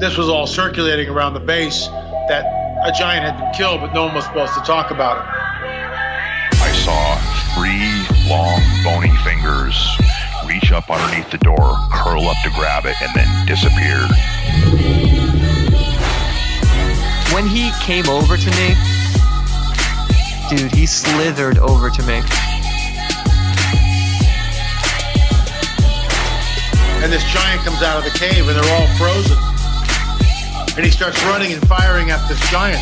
this was all circulating around the base, that a giant had been killed, but no one was supposed to talk about it. I saw 3 long, bony fingers reach up underneath the door, curl up to grab it, and then disappear. When he came over to me, dude, he slithered over to me. And this giant comes out of the cave, and they're all frozen. And he starts running and firing at this giant.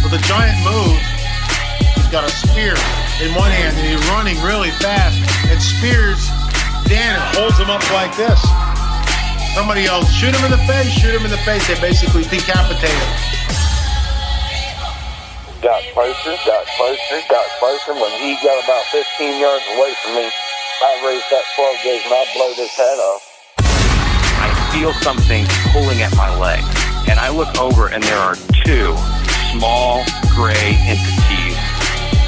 Well, the giant moves. He's got a spear in one hand, and he's running really fast and spears Dan and holds him up like this. Somebody yells, shoot him in the face, shoot him in the face. They basically decapitate him. Got closer. When he got about 15 yards away from me, I raised that 12 gauge and I blowed his head off. I feel something pulling at my leg, and I look over and there are 2 small gray entities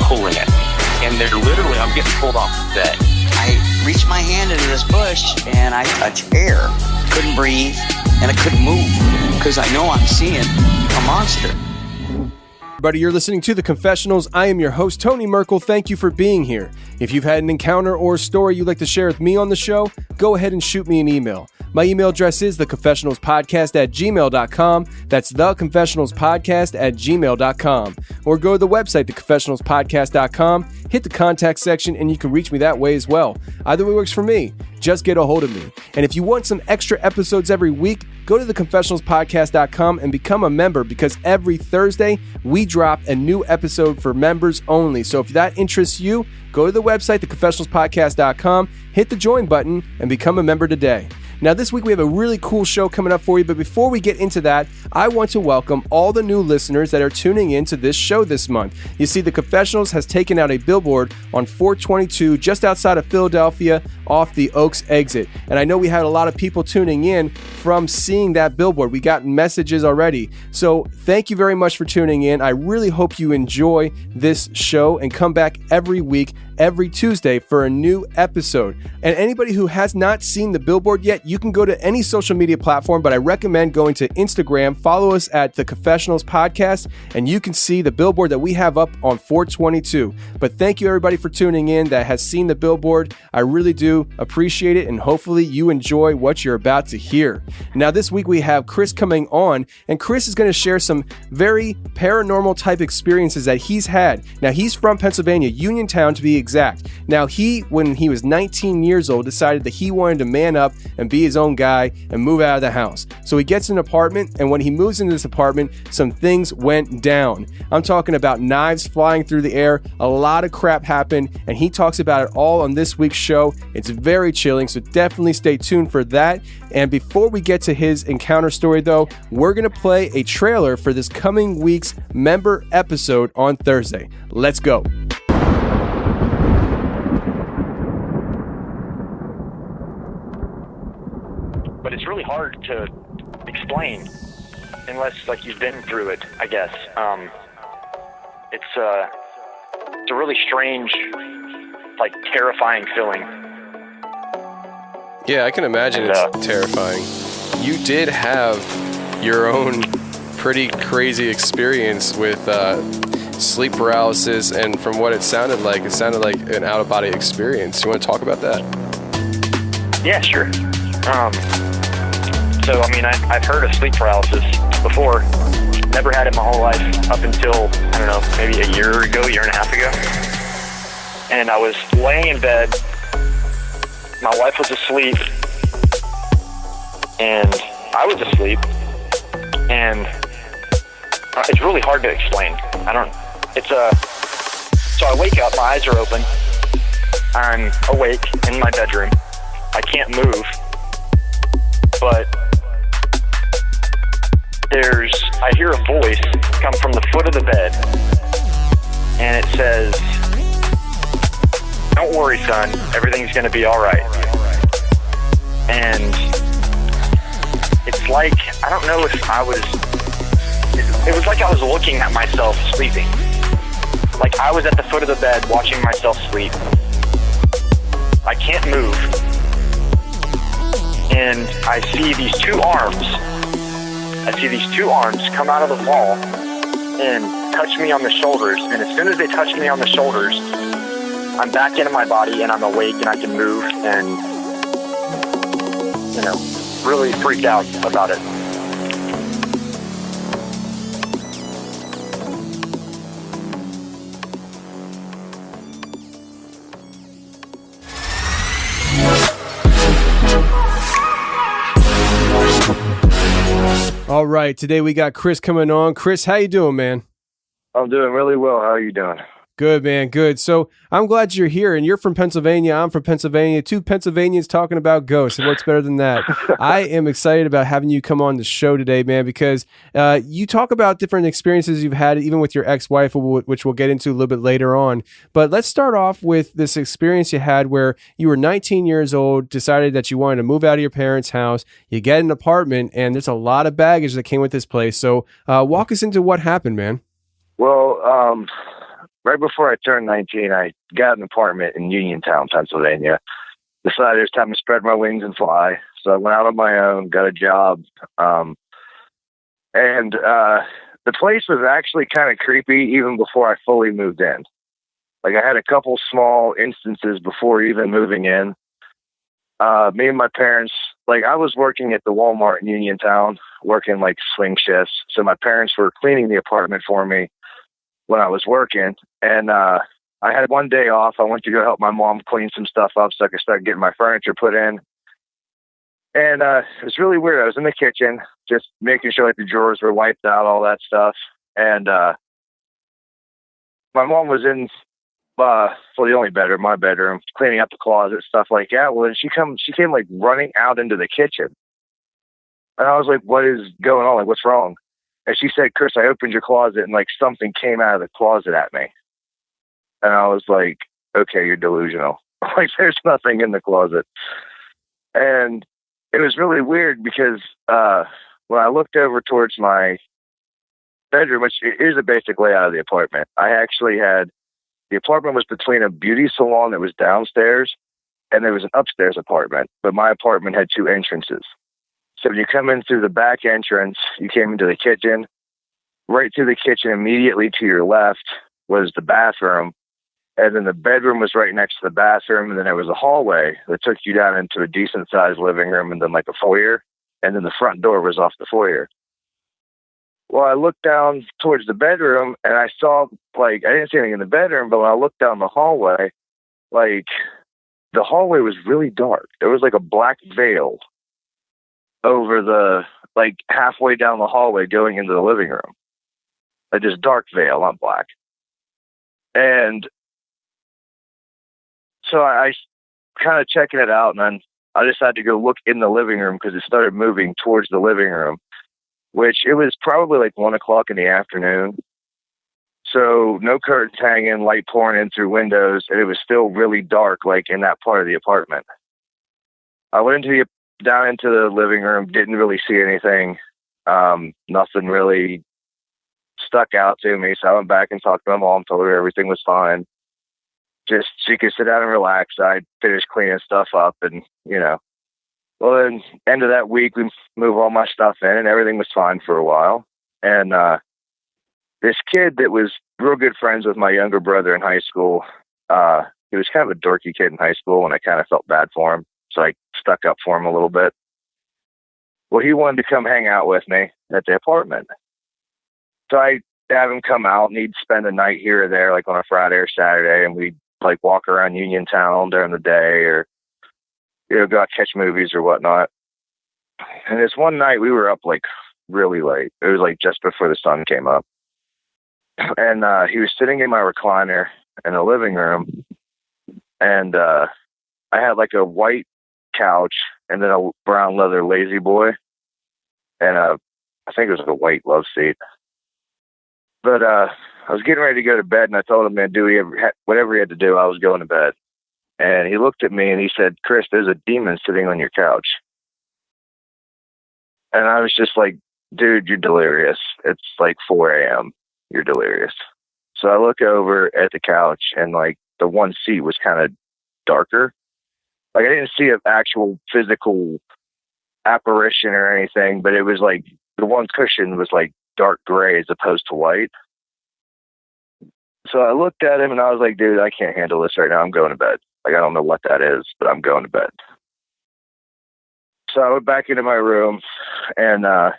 pulling at me. And they're literally, I'm getting pulled off the bed. I reached my hand into this bush and I touched air. Couldn't breathe and I couldn't move because I know I'm seeing a monster. Everybody, you're listening to The Confessionals. I am your host, Tony Merkel. Thank you for being here. If you've had an encounter or a story you'd like to share with me on the show, go ahead and shoot me an email. My email address is theconfessionalspodcast@gmail.com. That's theconfessionalspodcast@gmail.com. Or go to the website, theconfessionalspodcast.com, hit the contact section, and you can reach me that way as well. Either way works for me. Just get a hold of me. And if you want some extra episodes every week, go to theconfessionalspodcast.com and become a member, because every Thursday we drop a new episode for members only. So if that interests you, go to the website, theconfessionalspodcast.com, hit the join button, and become a member today. Now, this week we have a really cool show coming up for you, but before we get into that, I want to welcome all the new listeners that are tuning in to this show this month. You see, The Confessionals has taken out a billboard on 422 just outside of Philadelphia off the Oaks exit. And I know we had a lot of people tuning in from seeing that billboard. We got messages already. So thank you very much for tuning in. I really hope you enjoy this show and come back every week, every Tuesday, for a new episode. And anybody who has not seen the billboard yet, you can go to any social media platform, but I recommend going to Instagram. Follow us at The Confessionals Podcast, and you can see the billboard that we have up on 422. But thank you, everybody, for tuning in that has seen the billboard. I really do appreciate it, and hopefully you enjoy what you're about to hear. Now, this week we have Chris coming on, and Chris is going to share some very paranormal type experiences that he's had. Now, he's from Pennsylvania, Uniontown to be exact. Now, when he was 19 years old, decided that he wanted to man up and be his own guy and move out of the house. So he gets an apartment, and when he moves into this apartment, some things went down. I'm talking about knives flying through the air. A lot of crap happened, and he talks about it all on this week's show. It's very chilling, so definitely stay tuned for that. And before we get to his encounter story, though, we're going to play a trailer for this coming week's member episode on Thursday. Let's go. But it's really hard to explain unless, like, you've been through it, I guess. It's a really strange, like, terrifying feeling. Yeah, I can imagine it's terrifying. You did have your own pretty crazy experience with sleep paralysis, and from what it sounded like an out-of-body experience. You want to talk about that? Yeah, sure. So, I mean, I've heard of sleep paralysis before. Never had it my whole life up until, I don't know, maybe a year and a half ago. And I was laying in bed. My wife was asleep. And I was asleep. And it's really hard to explain. So I wake up, my eyes are open. I'm awake in my bedroom. I can't move. But I hear a voice come from the foot of the bed, and it says, "Don't worry, son, everything's gonna be all right." And it's like, I don't know if it was like I was looking at myself sleeping. Like I was at the foot of the bed watching myself sleep. I can't move. And I see these two arms I see these two arms come out of the wall and touch me on the shoulders. And as soon as they touch me on the shoulders, I'm back into my body and I'm awake and I can move and, you know, really freaked out about it. All right, today we got Chris coming on. Chris, how you doing, man? I'm doing really well. How are you doing? Good, man. Good. So I'm glad you're here, and you're from Pennsylvania. I'm from Pennsylvania. Two Pennsylvanians talking about ghosts, and what's better than that? I am excited about having you come on the show today, man, because you talk about different experiences you've had, even with your ex-wife, which we'll get into a little bit later on. But let's start off with this experience you had where you were 19 years old, decided that you wanted to move out of your parents' house. You get an apartment, and there's a lot of baggage that came with this place. So walk us into what happened, man. Well, right before I turned 19, I got an apartment in Uniontown, Pennsylvania. Decided it was time to spread my wings and fly. So I went out on my own, got a job. And the place was actually kind of creepy even before I fully moved in. Like, I had a couple small instances before even moving in. Me and my parents, like, I was working at the Walmart in Uniontown, working like swing shifts. So my parents were cleaning the apartment for me when I was working, and I had one day off. I went to go help my mom clean some stuff up so I could start getting my furniture put in. And it was really weird. I was in the kitchen, just making sure like the drawers were wiped out, all that stuff. And my mom was in the only bedroom, my bedroom, cleaning up the closet, stuff like that. Well, she came like running out into the kitchen, and I was like, "What is going on? Like, what's wrong?" And she said, "Chris, I opened your closet and like something came out of the closet at me." And I was like, "Okay, you're delusional. Like, there's nothing in the closet." And it was really weird because when I looked over towards my bedroom, which is a basic layout of the apartment, the apartment was between a beauty salon that was downstairs and there was an upstairs apartment, but my apartment had two entrances. So when you come in through the back entrance, you came into the kitchen. Right through the kitchen, immediately to your left, was the bathroom. And then the bedroom was right next to the bathroom. And then there was a hallway that took you down into a decent-sized living room and then like a foyer. And then the front door was off the foyer. Well, I looked down towards the bedroom, and I saw, like, I didn't see anything in the bedroom, but when I looked down the hallway, like, the hallway was really dark. There was like a black veil over the, like, halfway down the hallway going into the living room. Like this dark veil, not black. And so I kind of checking it out, and then I decided to go look in the living room because it started moving towards the living room, which it was probably like 1 o'clock in the afternoon. So no curtains hanging, light pouring in through windows, and it was still really dark, like in that part of the apartment. I went down into the living room, didn't really see anything. Nothing really stuck out to me. So I went back and talked to my mom, told her everything was fine. Just she could sit down and relax. I finished cleaning stuff up, and, you know. Well, then, end of that week, we moved all my stuff in, and everything was fine for a while. And this kid that was real good friends with my younger brother in high school, he was kind of a dorky kid in high school, and I kind of felt bad for him. So I stuck up for him a little bit. Well, he wanted to come hang out with me at the apartment. So I have him come out, and he'd spend a night here or there, like on a Friday or Saturday, and we'd like walk around Uniontown during the day, or, you know, go out catch movies or whatnot. And this one night we were up like really late. It was like just before the sun came up. And he was sitting in my recliner in the living room, and I had like a white couch and then a brown leather lazy boy, and I think it was like a white love seat. But I was getting ready to go to bed, and I told him, man, whatever he had to do, I was going to bed. And he looked at me and he said, "Chris, there's a demon sitting on your couch." And I was just like, "Dude, you're delirious. It's like 4 a.m. You're delirious." So I look over at the couch, and like the one seat was kind of darker. Like, I didn't see an actual physical apparition or anything, but it was like the one cushion was like dark gray as opposed to white. So I looked at him and I was like, dude, I can't handle this right now. I'm going to bed. Like, I don't know what that is, but I'm going to bed. So I went back into my room and I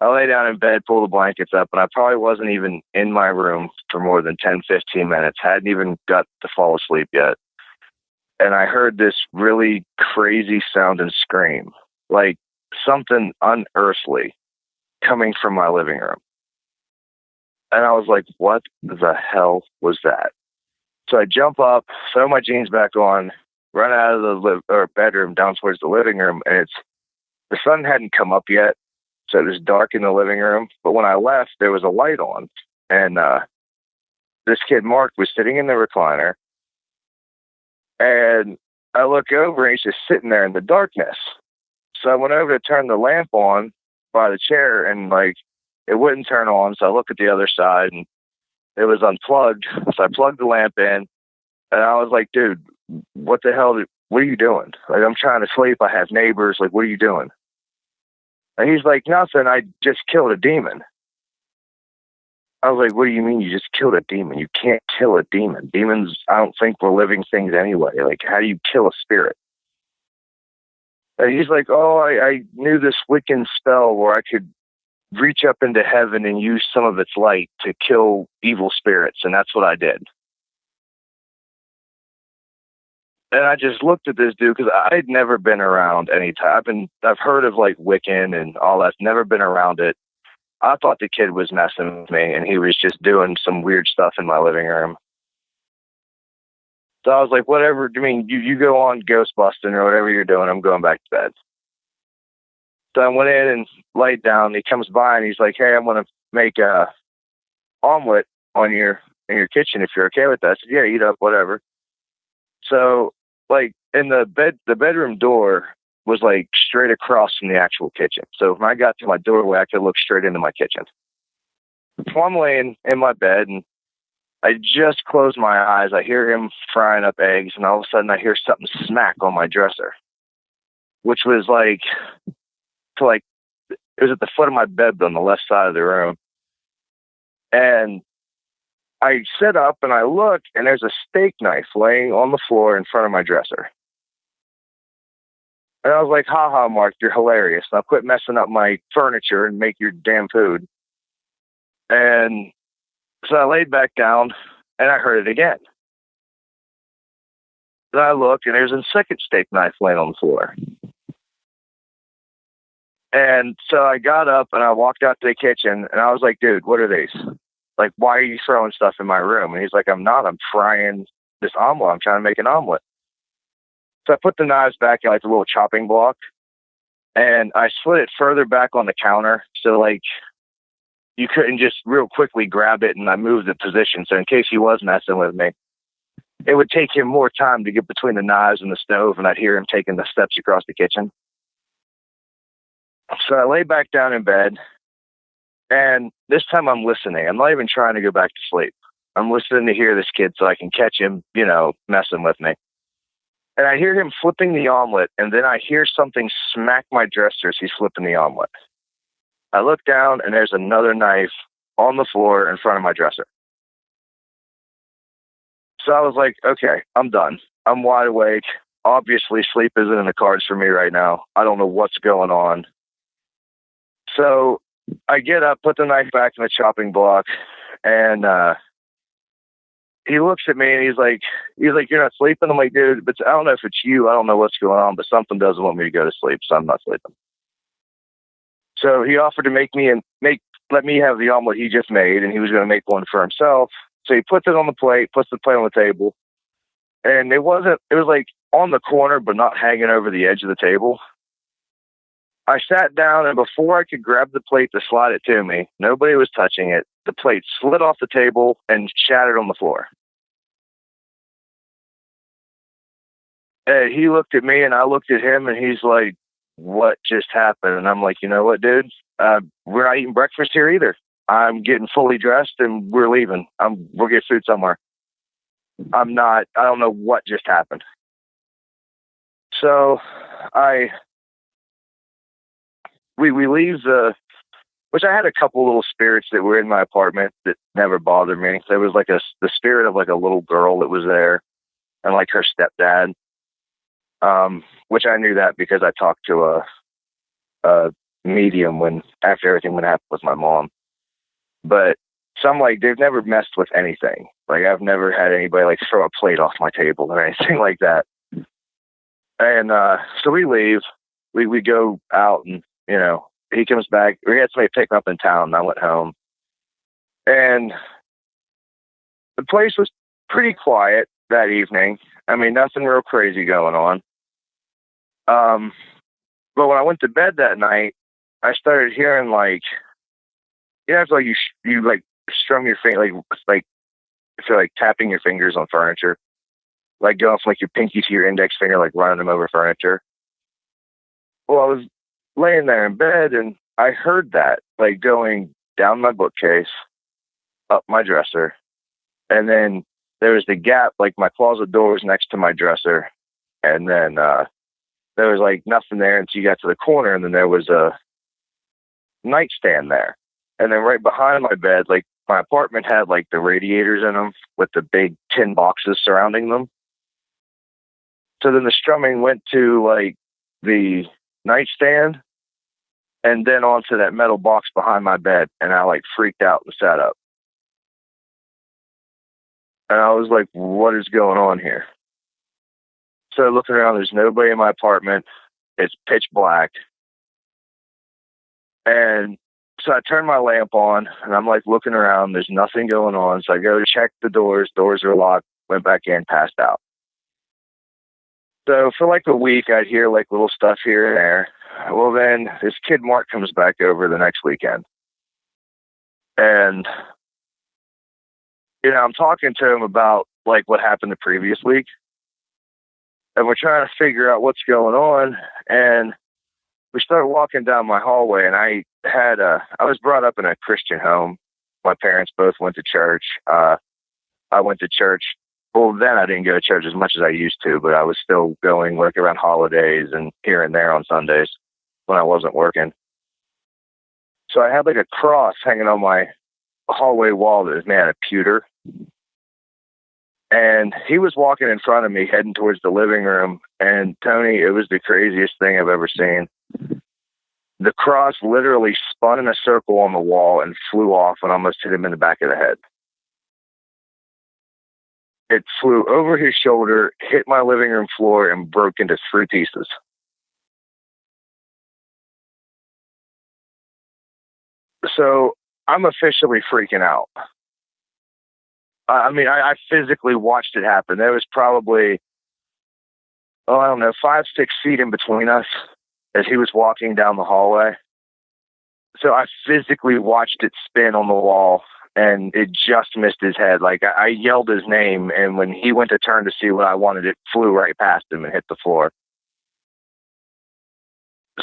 lay down in bed, pulled the blankets up, and I probably wasn't even in my room for more than 10, 15 minutes. Hadn't even got to fall asleep yet. And I heard this really crazy sound and scream, like something unearthly coming from my living room. And I was like, what the hell was that? So I jump up, throw my jeans back on, run out of the bedroom down towards the living room, and the sun hadn't come up yet, so it was dark in the living room. But when I left, there was a light on, and this kid, Mark, was sitting in the recliner, and I look over, and he's just sitting there in the darkness. So I went over to turn the lamp on by the chair, and like it wouldn't turn on, so I look at the other side, and it was unplugged. So I plugged the lamp in, and I was like, dude, what the hell? What are you doing? Like, I'm trying to sleep. I have neighbors. Like, what are you doing? And he's like, nothing. I just killed a demon. I was like, what do you mean you just killed a demon? You can't kill a demon. Demons, I don't think we're living things anyway. Like, how do you kill a spirit? And he's like, oh, I knew this Wiccan spell where I could reach up into heaven and use some of its light to kill evil spirits, and that's what I did. And I just looked at this dude because I'd never been around any type. I've heard of like Wiccan and all that. Never been around it. I thought the kid was messing with me, and he was just doing some weird stuff in my living room. So I was like, whatever. I mean, you go on ghost busting or whatever you're doing. I'm going back to bed. So I went in and laid down. He comes by and he's like, hey, I'm going to make a omelet in your kitchen if you're okay with that. I said, yeah, eat up, whatever. So like in the bedroom door was like straight across from the actual kitchen. So when I got to my doorway, I could look straight into my kitchen. So I'm laying in my bed and I just closed my eyes. I hear him frying up eggs, and all of a sudden I hear something smack on my dresser, which was like, it was at the foot of my bed on the left side of the room. And I sit up and I look, and there's a steak knife laying on the floor in front of my dresser. And I was like, ha, Mark, you're hilarious. Now quit messing up my furniture and make your damn food. And so I laid back down and I heard it again. Then I look, and there's a second steak knife laying on the floor. And so I got up and I walked out to the kitchen, and I was like, dude, what are these? Like, why are you throwing stuff in my room? And he's like, I'm not. I'm frying this omelet. I'm trying to make an omelet. So I put the knives back in like a little chopping block, and I slid it further back on the counter. So like you couldn't just real quickly grab it, and I moved the position. So in case he was messing with me, it would take him more time to get between the knives and the stove, and I'd hear him taking the steps across the kitchen. So I lay back down in bed, and this time I'm listening. I'm not even trying to go back to sleep. I'm listening to hear this kid so I can catch him, messing with me. And I hear him flipping the omelet, and then I hear something smack my dresser as he's flipping the omelet. I look down, and there's another knife on the floor in front of my dresser. So I was like, okay, I'm done. I'm wide awake. Obviously, sleep isn't in the cards for me right now. I don't know what's going on. So I get up, put the knife back in the chopping block, and he looks at me and he's like, you're not sleeping? I'm like, dude, but I don't know if it's you. I don't know what's going on, but something doesn't want me to go to sleep, so I'm not sleeping. So he offered to let me have the omelet he just made, and he was going to make one for himself. So he puts it on the plate, puts the plate on the table, and it was like on the corner, but not hanging over the edge of the table. I sat down, and before I could grab the plate to slide it to me, nobody was touching it. The plate slid off the table and shattered on the floor. And he looked at me, and I looked at him, and he's like, what just happened? And I'm like, you know what, dude? We're not eating breakfast here either. I'm getting fully dressed, and we're leaving. We'll get food somewhere. I don't know what just happened. So we leave the which I had a couple little spirits that were in my apartment that never bothered me. There was like the spirit of like a little girl that was there, and like her stepdad, which I knew that because I talked to a medium after everything went happened with my mom. But some, like, they've never messed with anything. Like, I've never had anybody like throw a plate off my table or anything like that. And so we leave. We go out, and he comes back. We had somebody pick me up in town, and I went home. And the place was pretty quiet that evening. I mean, nothing real crazy going on. But when I went to bed that night, I started hearing, like, after like you like strum your finger, like if you're like tapping your fingers on furniture, like going from like your pinky to your index finger, like running them over furniture. Well, I was laying there in bed, and I heard that, like, going down my bookcase, up my dresser, and then there was the gap, like my closet door was next to my dresser, and then there was like nothing there until you got to the corner, and then there was a nightstand there. And then right behind my bed, like, my apartment had like the radiators in them with the big tin boxes surrounding them. So then the strumming went to like the nightstand and then onto that metal box behind my bed. And I like freaked out and sat up. And I was like, what is going on here? So looking around, there's nobody in my apartment. It's pitch black. And so I turned my lamp on, and I'm like looking around. There's nothing going on. So I go to check the doors. Doors are locked. Went back in, passed out. So for like a week, I'd hear like little stuff here and there. Well, then this kid Mark comes back over the next weekend. And, I'm talking to him about like what happened the previous week. And we're trying to figure out what's going on. And we started walking down my hallway, and I was brought up in a Christian home. My parents both went to church. I went to church. Well, then I didn't go to church as much as I used to, but I was still going like around holidays and here and there on Sundays when I wasn't working. So I had like a cross hanging on my hallway wall that was made out of pewter. And he was walking in front of me heading towards the living room. And Tony, it was the craziest thing I've ever seen. The cross literally spun in a circle on the wall and flew off and almost hit him in the back of the head. It flew over his shoulder, hit my living room floor, and broke into 3 pieces. So I'm officially freaking out. I mean, I physically watched it happen. There was probably, I don't know, 5-6 feet in between us as he was walking down the hallway. So I physically watched it spin on the wall, and it just missed his head. Like, I yelled his name, and when he went to turn to see what I wanted, it flew right past him and hit the floor.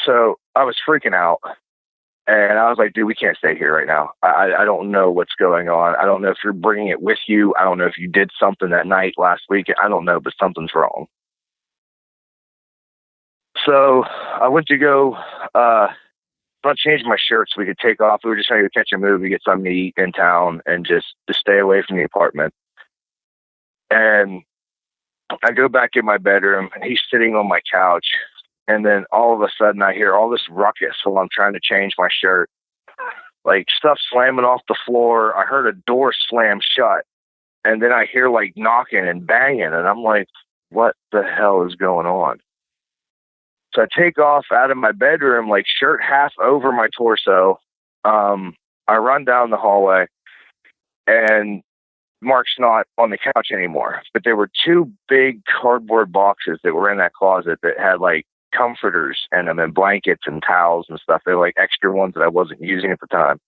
So I was freaking out. And I was like, dude, we can't stay here right now. I don't know what's going on. I don't know if you're bringing it with you. I don't know if you did something that night last week. I don't know, but something's wrong. So I went to go, I changed my shirt so we could take off. We were just trying to catch a movie, get something to eat in town, and just to stay away from the apartment. And I go back in my bedroom, and he's sitting on my couch. And then all of a sudden I hear all this ruckus while I'm trying to change my shirt. Like stuff slamming off the floor. I heard a door slam shut. And then I hear like knocking and banging. And I'm like, what the hell is going on? So I take off out of my bedroom, like shirt half over my torso. I run down the hallway, and Mark's not on the couch anymore. But there were 2 big cardboard boxes that were in that closet that had like comforters in them and blankets and towels and stuff. They were like extra ones that I wasn't using at the time.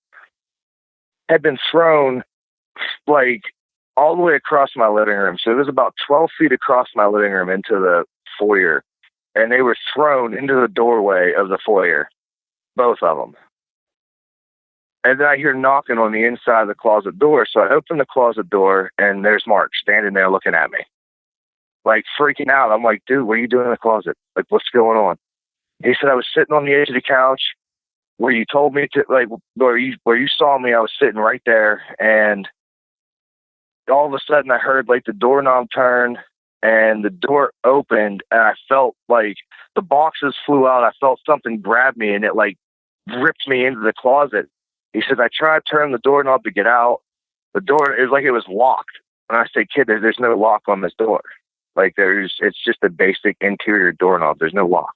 Had been thrown like all the way across my living room. So it was about 12 feet across my living room into the foyer. And they were thrown into the doorway of the foyer. Both of them. And then I hear knocking on the inside of the closet door. So I open the closet door, and there's Mark standing there looking at me. Like freaking out. I'm like, dude, what are you doing in the closet? Like, what's going on? He said, I was sitting on the edge of the couch, where you told me to, like, where you saw me, I was sitting right there, and all of a sudden I heard like the doorknob turn and the door opened, and I felt like the boxes flew out. I felt something grab me, and it like ripped me into the closet. He said, I tried turning the doorknob to get out. The door, it was like it was locked. And I said, kid, there's no lock on this door. Like it's just a basic interior doorknob. There's no lock.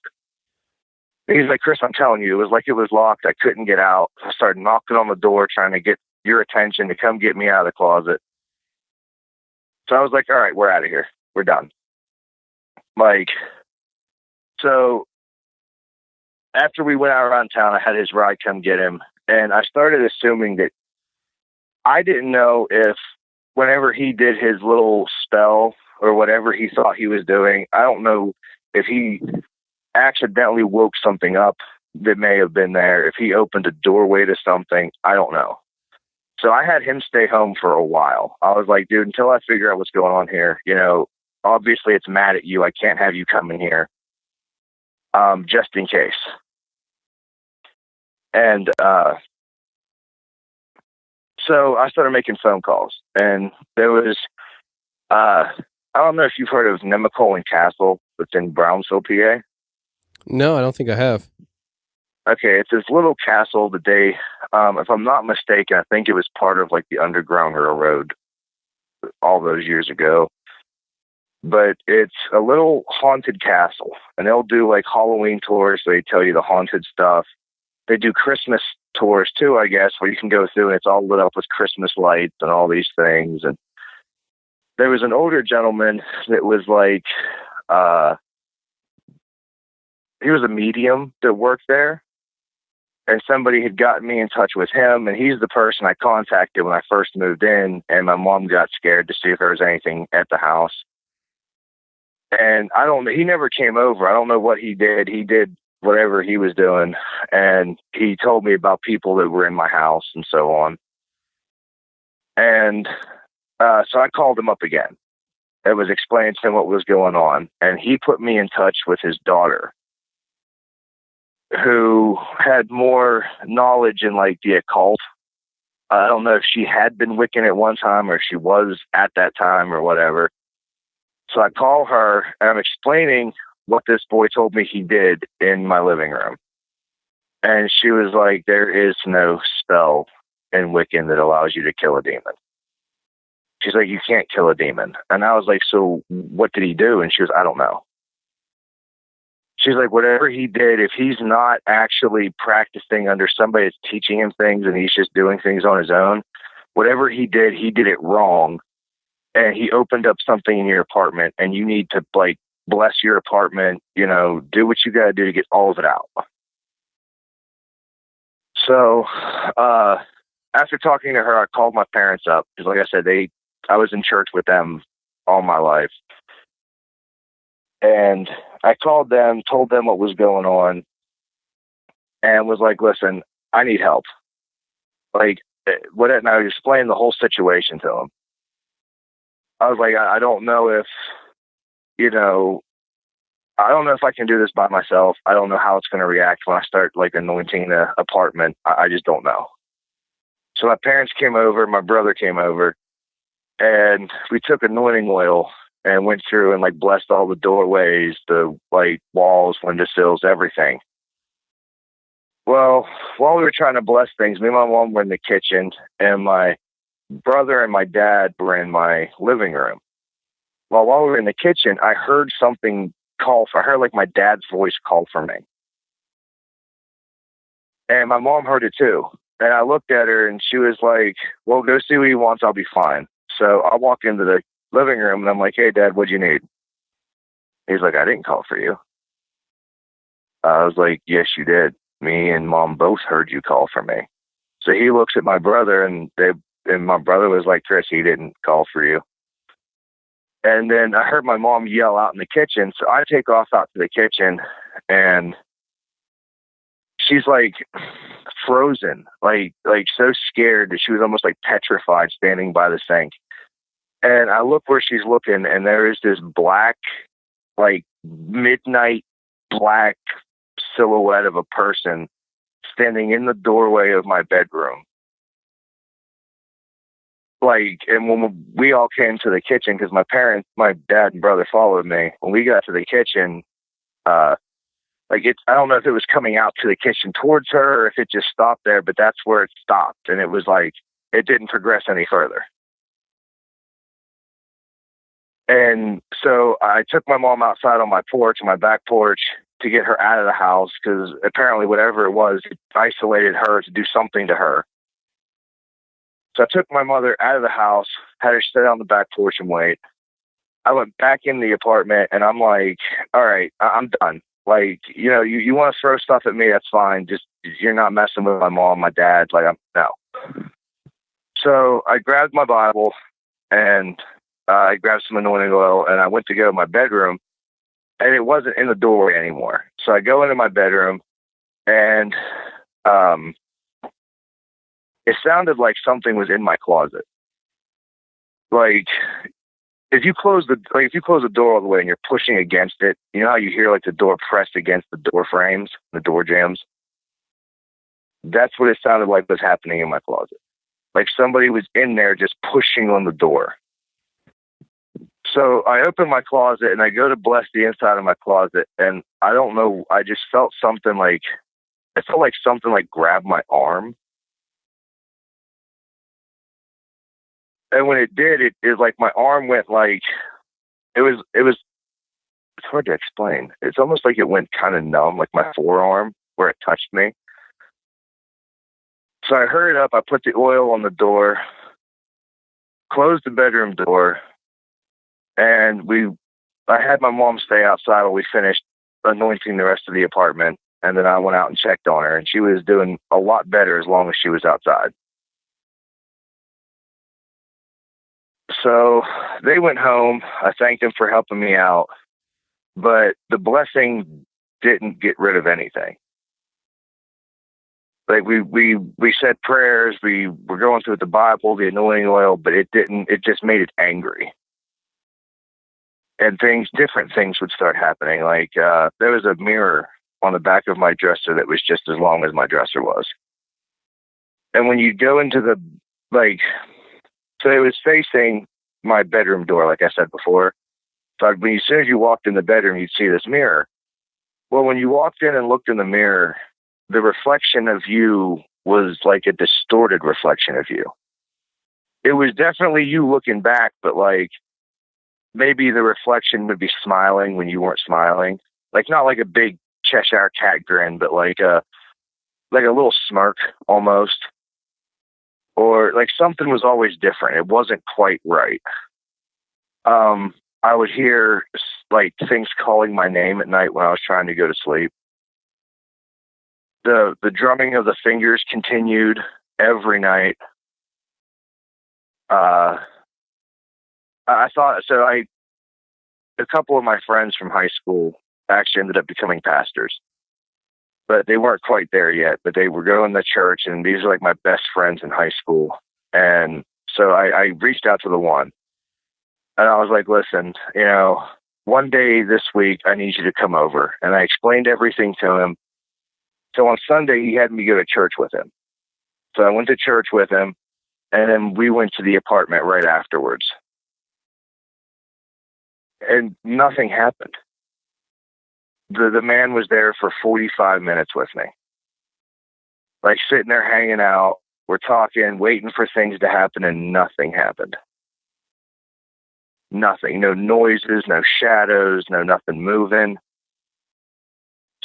And he's like, Chris, I'm telling you, it was like it was locked. I couldn't get out. I started knocking on the door, trying to get your attention to come get me out of the closet. So I was like, all right, we're out of here. We're done. Like, so after we went out around town, I had his ride come get him. And I started assuming that I didn't know if whenever he did his little spell or whatever he thought he was doing, I don't know if he accidentally woke something up that may have been there. If he opened a doorway to something, I don't know. So I had him stay home for a while. I was like, dude, until I figure out what's going on here, you know, obviously it's mad at you. I can't have you come in here, just in case. And so I started making phone calls, and there was, I don't know if you've heard of Nemacolin Castle. It's in Brownsville, PA. No, I don't think I have. Okay, it's this little castle that they, if I'm not mistaken, I think it was part of like the Underground Railroad all those years ago. But it's a little haunted castle, and they'll do like Halloween tours. So they tell you the haunted stuff. They do Christmas tours too, I guess, where you can go through and it's all lit up with Christmas lights and all these things. And there was an older gentleman that was like, he was a medium that worked there. And somebody had gotten me in touch with him, and he's the person I contacted when I first moved in, and my mom got scared to see if there was anything at the house. And he never came over. I don't know what he did. He did whatever he was doing, and he told me about people that were in my house and so on. And so I called him up again. It was explaining to him what was going on, and he put me in touch with his daughter, who had more knowledge in like the occult. I don't know if she had been Wiccan at one time or if she was at that time or whatever. So I call her and I'm explaining what this boy told me he did in my living room. And she was like, there is no spell in Wiccan that allows you to kill a demon. She's like, you can't kill a demon. And I was like, so what did he do? And she was, I don't know. She's like, whatever he did, if he's not actually practicing under somebody that's teaching him things and he's just doing things on his own, whatever he did it wrong. And he opened up something in your apartment, and you need to like bless your apartment, you know, do what you got to do to get all of it out. So after talking to her, I called my parents up because, like I said, I was in church with them all my life. And I called them, told them what was going on, and was like, listen, I need help. Like, and I explained the whole situation to them. I was like, I don't know if, you know, I don't know if I can do this by myself. I don't know how it's going to react when I start like anointing the apartment. I just don't know. So my parents came over, my brother came over, and we took anointing oil and went through and like blessed all the doorways, the like walls, windowsills, everything. Well, while we were trying to bless things, me and my mom were in the kitchen, and my brother and my dad were in my living room. Well, while we were in the kitchen, I heard something I heard like my dad's voice call for me. And my mom heard it too. And I looked at her and she was like, well, go see what he wants. I'll be fine. So I walk into the living room and I'm like, hey, Dad, what'd you need? He's like, I didn't call for you. I was like, yes, you did. Me and Mom both heard you call for me. So he looks at my brother and my brother was like, Chris, he didn't call for you. And then I heard my mom yell out in the kitchen. So I take off out to the kitchen and she's like frozen, like so scared that she was almost like petrified standing by the sink. And I look where she's looking, and there is this black, like midnight black silhouette of a person standing in the doorway of my bedroom. Like, and when we all came to the kitchen, because my dad and brother followed me. When we got to the kitchen, I don't know if it was coming out to the kitchen towards her or if it just stopped there, but that's where it stopped. And it was like, it didn't progress any further. And so I took my mom outside on my back porch, to get her out of the house, because apparently whatever it was, it isolated her to do something to her. So I took my mother out of the house, had her sit on the back porch and wait. I went back in the apartment, and I'm like, all right, I'm done. Like, you know, you want to throw stuff at me, that's fine. Just, you're not messing with my mom, my dad. Like, no. So I grabbed my Bible, and I grabbed some anointing oil, and I went to go to my bedroom, and it wasn't in the doorway anymore. So I go into my bedroom, and it sounded like something was in my closet. Like, if you close the door all the way and you're pushing against it, you know how you hear like the door pressed against the door frames, the door jambs? That's what it sounded like was happening in my closet. Like somebody was in there just pushing on the door. So I open my closet and I go to bless the inside of my closet, and I don't know, I just felt something like, it felt like something like grabbed my arm. And when it did, it like my arm went like, it's hard to explain. It's almost like it went kind of numb, like my forearm where it touched me. So I hurried up, I put the oil on the door, closed the bedroom door, and I had my mom stay outside while we finished anointing the rest of the apartment. And then I went out and checked on her, and she was doing a lot better as long as she was outside. So they went home. I thanked them for helping me out, but the blessing didn't get rid of anything. Like we said prayers, we were going through the Bible, the anointing oil, but it just made it angry. And different things would start happening. Like, there was a mirror on the back of my dresser that was just as long as my dresser was. And when you go into so it was facing my bedroom door, like I said before. So as soon as you walked in the bedroom, you'd see this mirror. Well, when you walked in and looked in the mirror, the reflection of you was like a distorted reflection of you. It was definitely you looking back, but like maybe the reflection would be smiling when you weren't smiling. Like not like a big Cheshire cat grin, but like a little smirk almost. Or like something was always different. It wasn't quite right. I would hear like things calling my name at night when I was trying to go to sleep. The drumming of the fingers continued every night. A couple of my friends from high school actually ended up becoming pastors. But they weren't quite there yet, but they were going to church, and these are like my best friends in high school. And so I reached out to the one, and I was like, listen, you know, one day this week, I need you to come over. And I explained everything to him. So on Sunday, he had me go to church with him. So I went to church with him, and then we went to the apartment right afterwards. And nothing happened. The man was there for 45 minutes with me. Like sitting there hanging out, we're talking, waiting for things to happen, and nothing happened. Nothing. No noises, no shadows, no nothing moving.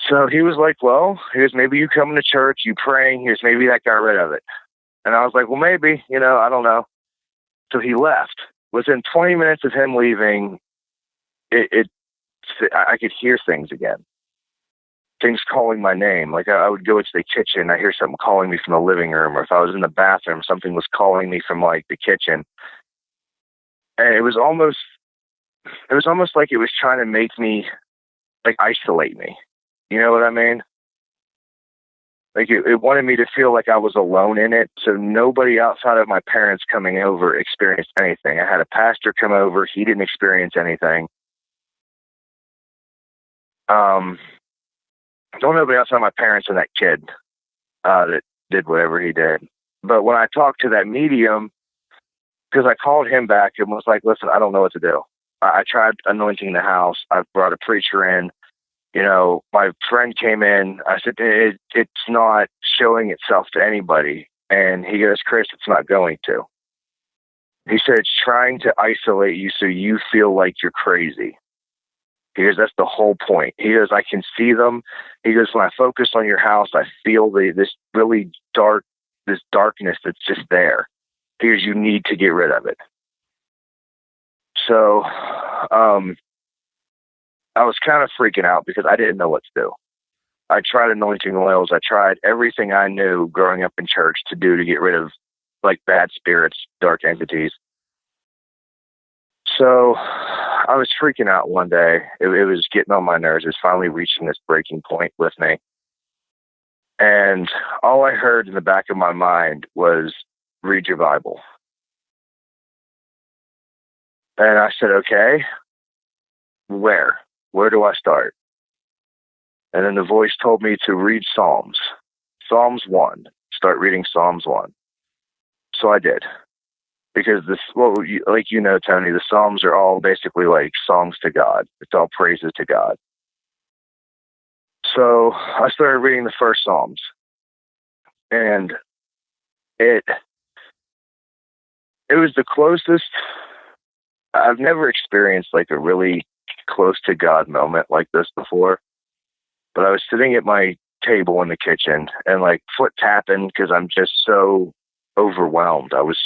So he was like, well, here's maybe you coming to church, you praying, here's maybe that got rid of it. And I was like, well, maybe, you know, I don't know. So he left. Within 20 minutes of him leaving, I could hear things again. Things calling my name. Like I would go into the kitchen, I hear something calling me from the living room, or if I was in the bathroom, something was calling me from like the kitchen. And it was almost like it was trying to make me like isolate me. You know what I mean? Like it wanted me to feel like I was alone in it. So nobody outside of my parents coming over experienced anything. I had a pastor come over. He didn't experience anything. Don't nobody outside my parents and that kid that did whatever he did. But when I talked to that medium, because I called him back and was like, listen, I don't know what to do. I tried anointing the house. I brought a preacher in. My friend came in. I said, it's not showing itself to anybody. And he goes, Chris, it's not going to. He said, it's trying to isolate you so you feel like you're crazy. He goes, that's the whole point. He goes, I can see them. He goes, when I focus on your house, I feel this really this darkness that's just there. He goes, you need to get rid of it. So, I was kind of freaking out because I didn't know what to do. I tried anointing oils. I tried everything I knew growing up in church to do to get rid of like bad spirits, dark entities. So I was freaking out one day. It was getting on my nerves. It was finally reaching this breaking point with me. And all I heard in the back of my mind was, read your Bible. And I said, okay, where do I start? And then the voice told me to read Psalms 1, start reading Psalms 1. So I did, because Tony, the Psalms are all basically like songs to God. It's all praises to God. So I started reading the first Psalms, and it was the closest. I've never experienced like a really close to God moment like this before, but I was sitting at my table in the kitchen and like foot tapping because I'm just so overwhelmed. I was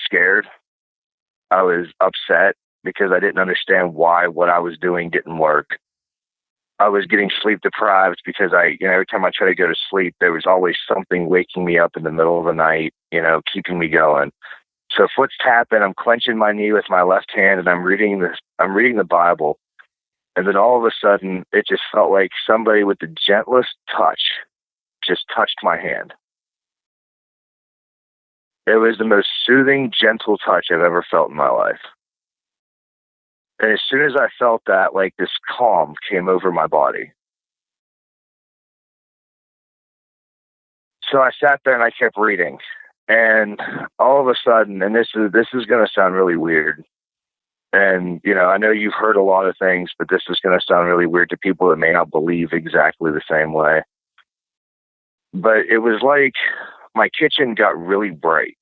scared. I was upset because I didn't understand why what I was doing didn't work. I was getting sleep deprived because every time I try to go to sleep, there was always something waking me up in the middle of the night, keeping me going. So foot's tapping, I'm clenching my knee with my left hand, and I'm reading the Bible. And then all of a sudden, it just felt like somebody with the gentlest touch just touched my hand. It was the most soothing, gentle touch I've ever felt in my life. And as soon as I felt that, like this calm came over my body. So I sat there and I kept reading. And all of a sudden, and this is going to sound really weird. And, I know you've heard a lot of things, but this is going to sound really weird to people that may not believe exactly the same way. But it was like my kitchen got really bright.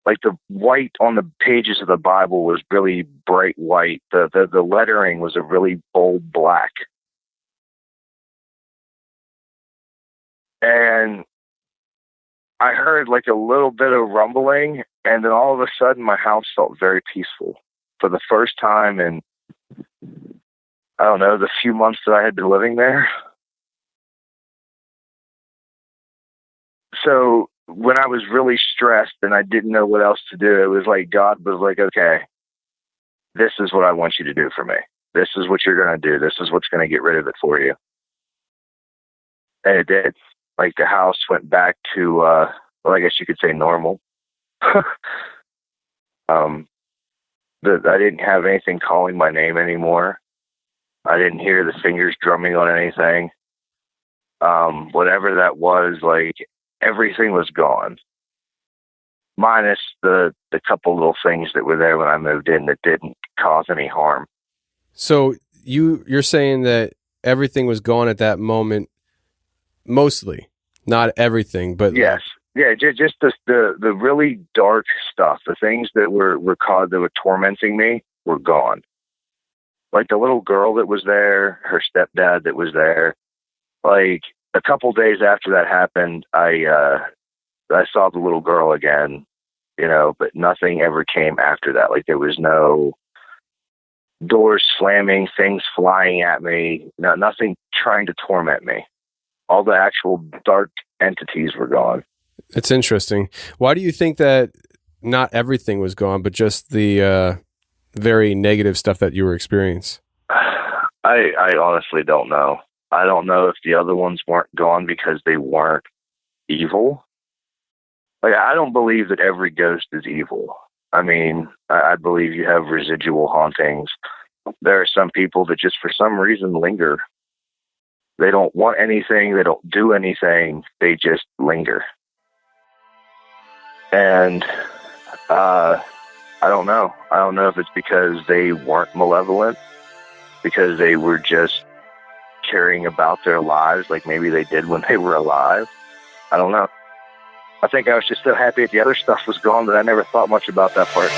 Like the white on the pages of the Bible was really bright white. The lettering was a really bold black. And I heard like a little bit of rumbling, and then all of a sudden my house felt very peaceful for the first time in, I don't know, the few months that I had been living there. So when I was really stressed and I didn't know what else to do, it was like God was like, okay, this is what I want you to do for me. This is what you're going to do. This is what's going to get rid of it for you. And it did. Like the house went back to, well, I guess you could say normal. I didn't have anything calling my name anymore. I didn't hear the fingers drumming on anything. Whatever that was, like everything was gone. Minus the couple little things that were there when I moved in that didn't cause any harm. So you're saying that everything was gone at that moment, mostly, not everything, but yes. Yeah, just the really dark stuff, the things that were tormenting me were gone. Like the little girl that was there, her stepdad that was there. Like a couple days after that happened, I saw the little girl again, but nothing ever came after that. Like there was no doors slamming, things flying at me, nothing trying to torment me. All the actual dark entities were gone. It's interesting. Why do you think that not everything was gone, but just the very negative stuff that you were experiencing? I honestly don't know. I don't know if the other ones weren't gone because they weren't evil. Like, I don't believe that every ghost is evil. I mean, I believe you have residual hauntings. There are some people that just for some reason linger. They don't want anything. They don't do anything. They just linger. And I don't know. I don't know if it's because they weren't malevolent, because they were just caring about their lives like maybe they did when they were alive. I don't know. I think I was just so happy that the other stuff was gone that I never thought much about that part.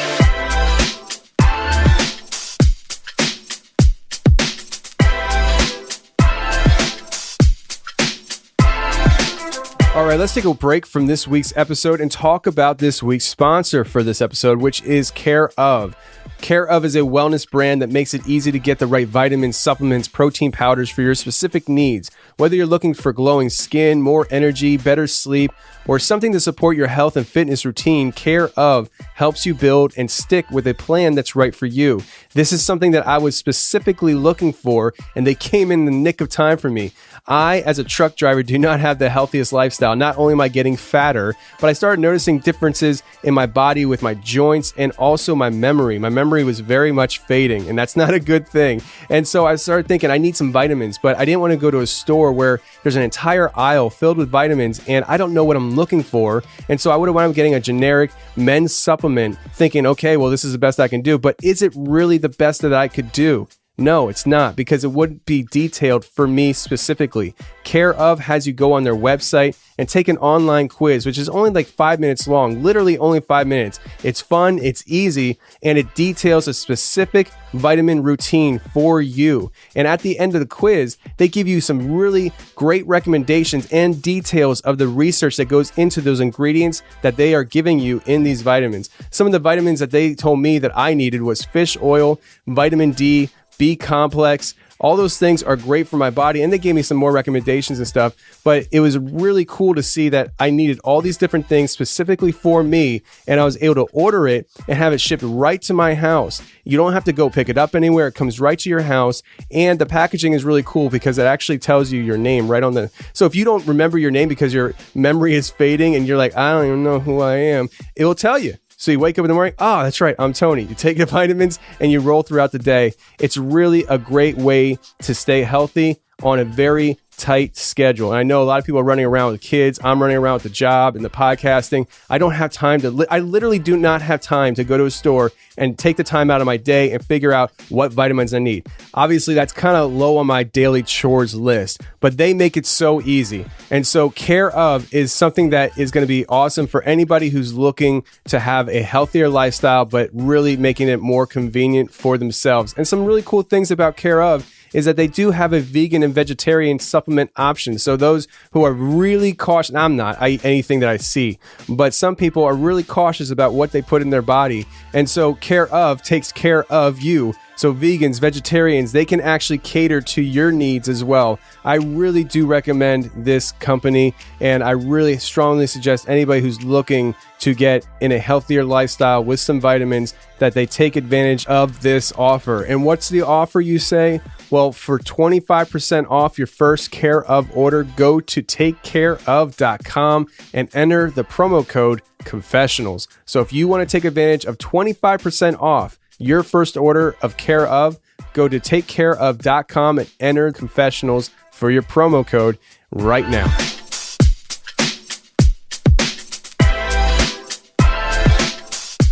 All right, let's take a break from this week's episode and talk about this week's sponsor for this episode, which is Care Of. Care Of is a wellness brand that makes it easy to get the right vitamins, supplements, protein powders for your specific needs. Whether you're looking for glowing skin, more energy, better sleep, or something to support your health and fitness routine, Care Of helps you build and stick with a plan that's right for you. This is something that I was specifically looking for, and they came in the nick of time for me. I, as a truck driver, do not have the healthiest lifestyle. Not only am I getting fatter, but I started noticing differences in my body with my joints and also my memory. My memory was very much fading, and that's not a good thing. And so I started thinking I need some vitamins, but I didn't want to go to a store where there's an entire aisle filled with vitamins and I don't know what I'm looking for. And so I would have wound up getting a generic men's supplement thinking, okay, well, this is the best I can do, but is it really the best that I could do? No, it's not, because it wouldn't be detailed for me specifically. Care Of has you go on their website and take an online quiz, which is only like 5 minutes long, literally only 5 minutes. It's fun, it's easy, and it details a specific vitamin routine for you. And at the end of the quiz, they give you some really great recommendations and details of the research that goes into those ingredients that they are giving you in these vitamins. Some of the vitamins that they told me that I needed was fish oil, vitamin D, B complex. All those things are great for my body, and they gave me some more recommendations and stuff, but it was really cool to see that I needed all these different things specifically for me, and I was able to order it and have it shipped right to my house. You don't have to go pick it up anywhere. It comes right to your house, and the packaging is really cool because it actually tells you your name right on the... So if you don't remember your name because your memory is fading and you're like, I don't even know who I am, it will tell you. So you wake up in the morning, oh, that's right, I'm Tony. You take the vitamins and you roll throughout the day. It's really a great way to stay healthy on a very tight schedule. And I know a lot of people are running around with kids. I'm running around with the job and the podcasting. I don't have time to, I literally do not have time to go to a store and take the time out of my day and figure out what vitamins I need. Obviously, that's kind of low on my daily chores list, but they make it so easy. And so Care Of is something that is going to be awesome for anybody who's looking to have a healthier lifestyle, but really making it more convenient for themselves. And some really cool things about Care Of is that they do have a vegan and vegetarian supplement option. So those who are really cautious, I'm not, I eat anything that I see, but some people are really cautious about what they put in their body. And so Care Of takes care of you. So vegans, vegetarians, they can actually cater to your needs as well. I really do recommend this company, and I really strongly suggest anybody who's looking to get in a healthier lifestyle with some vitamins that they take advantage of this offer. And what's the offer, you say? Well, for 25% off your first Care Of order, go to takecareof.com and enter the promo code Confessionals. So if you want to take advantage of 25% off your first order of Care Of, go to takecareof.com and enter Confessionals for your promo code right now.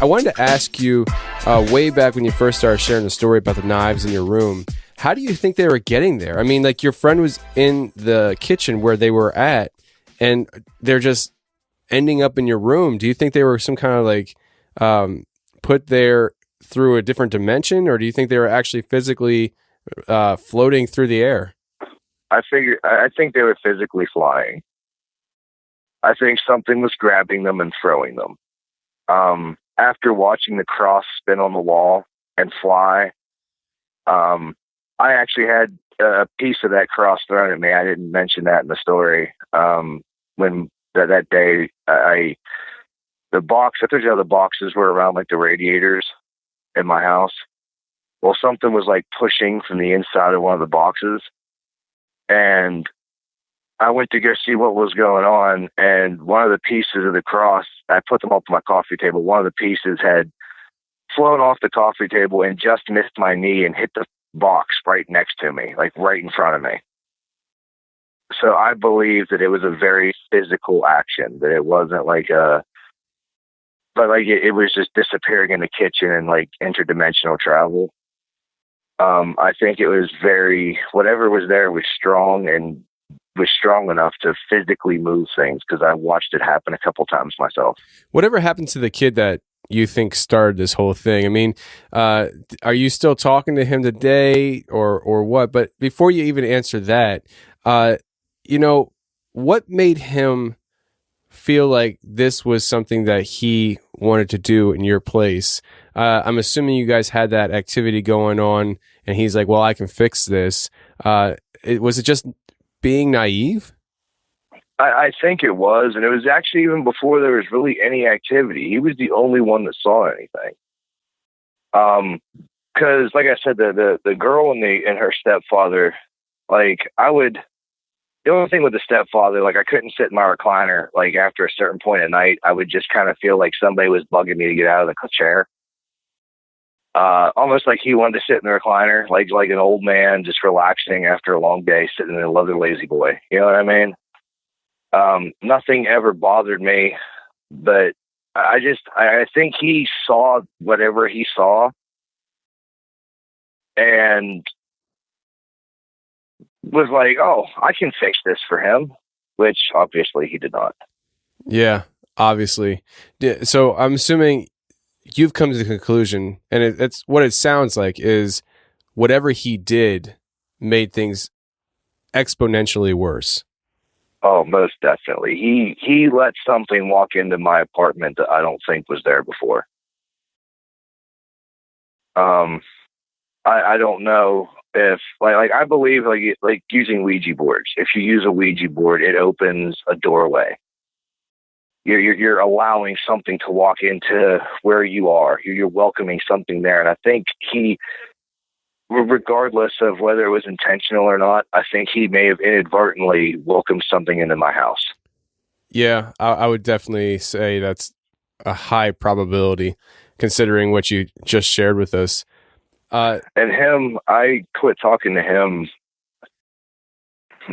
I wanted to ask you, way back when you first started sharing the story about the knives in your room, how do you think they were getting there? I mean, like, your friend was in the kitchen where they were at, and they're just ending up in your room. Do you think they were some kind of like put there through a different dimension, or do you think they were actually physically floating through the air? I think they were physically flying. I think something was grabbing them and throwing them. After watching the cross spin on the wall and fly, I actually had a piece of that cross thrown at me. I didn't mention that in the story. When that day, the box, I told you how the boxes were around like the radiators in my house. Well, something was like pushing from the inside of one of the boxes. And I went to go see what was going on. And one of the pieces of the cross, I put them up on my coffee table. One of the pieces had flown off the coffee table and just missed my knee and hit the box right next to me, like right in front of me. So I believe that it was a very physical action, that it wasn't like it was just disappearing in the kitchen and like interdimensional travel. I think it was whatever was there was strong and was strong enough to physically move things, because I watched it happen a couple times myself. Whatever happened to the kid that you think started this whole thing? I mean, are you still talking to him today or what? But before you even answer that, what made him feel like this was something that he wanted to do in your place? I'm assuming you guys had that activity going on and he's like, well, I can fix this. Was it just being naive? I think it was, and it was actually even before there was really any activity. He was the only one that saw anything. Because, like I said, the girl and her stepfather, the only thing with the stepfather, I couldn't sit in my recliner. Like after a certain point at night, I would just kind of feel like somebody was bugging me to get out of the chair. Almost like he wanted to sit in the recliner, like an old man just relaxing after a long day, sitting in a leather lazy boy. You know what I mean? Nothing ever bothered me, but I think he saw whatever he saw and was like, oh, I can fix this for him, which obviously he did not. Yeah, obviously. So I'm assuming you've come to the conclusion, and it's what it sounds like is whatever he did made things exponentially worse. Oh, most definitely. He let something walk into my apartment that I don't think was there before. I don't know if I believe like using Ouija boards. If you use a Ouija board, it opens a doorway. You're allowing something to walk into where you are. You're welcoming something there, and I think he, regardless of whether it was intentional or not, I think he may have inadvertently welcomed something into my house. Yeah, I would definitely say that's a high probability, considering what you just shared with us. And him, I quit talking to him.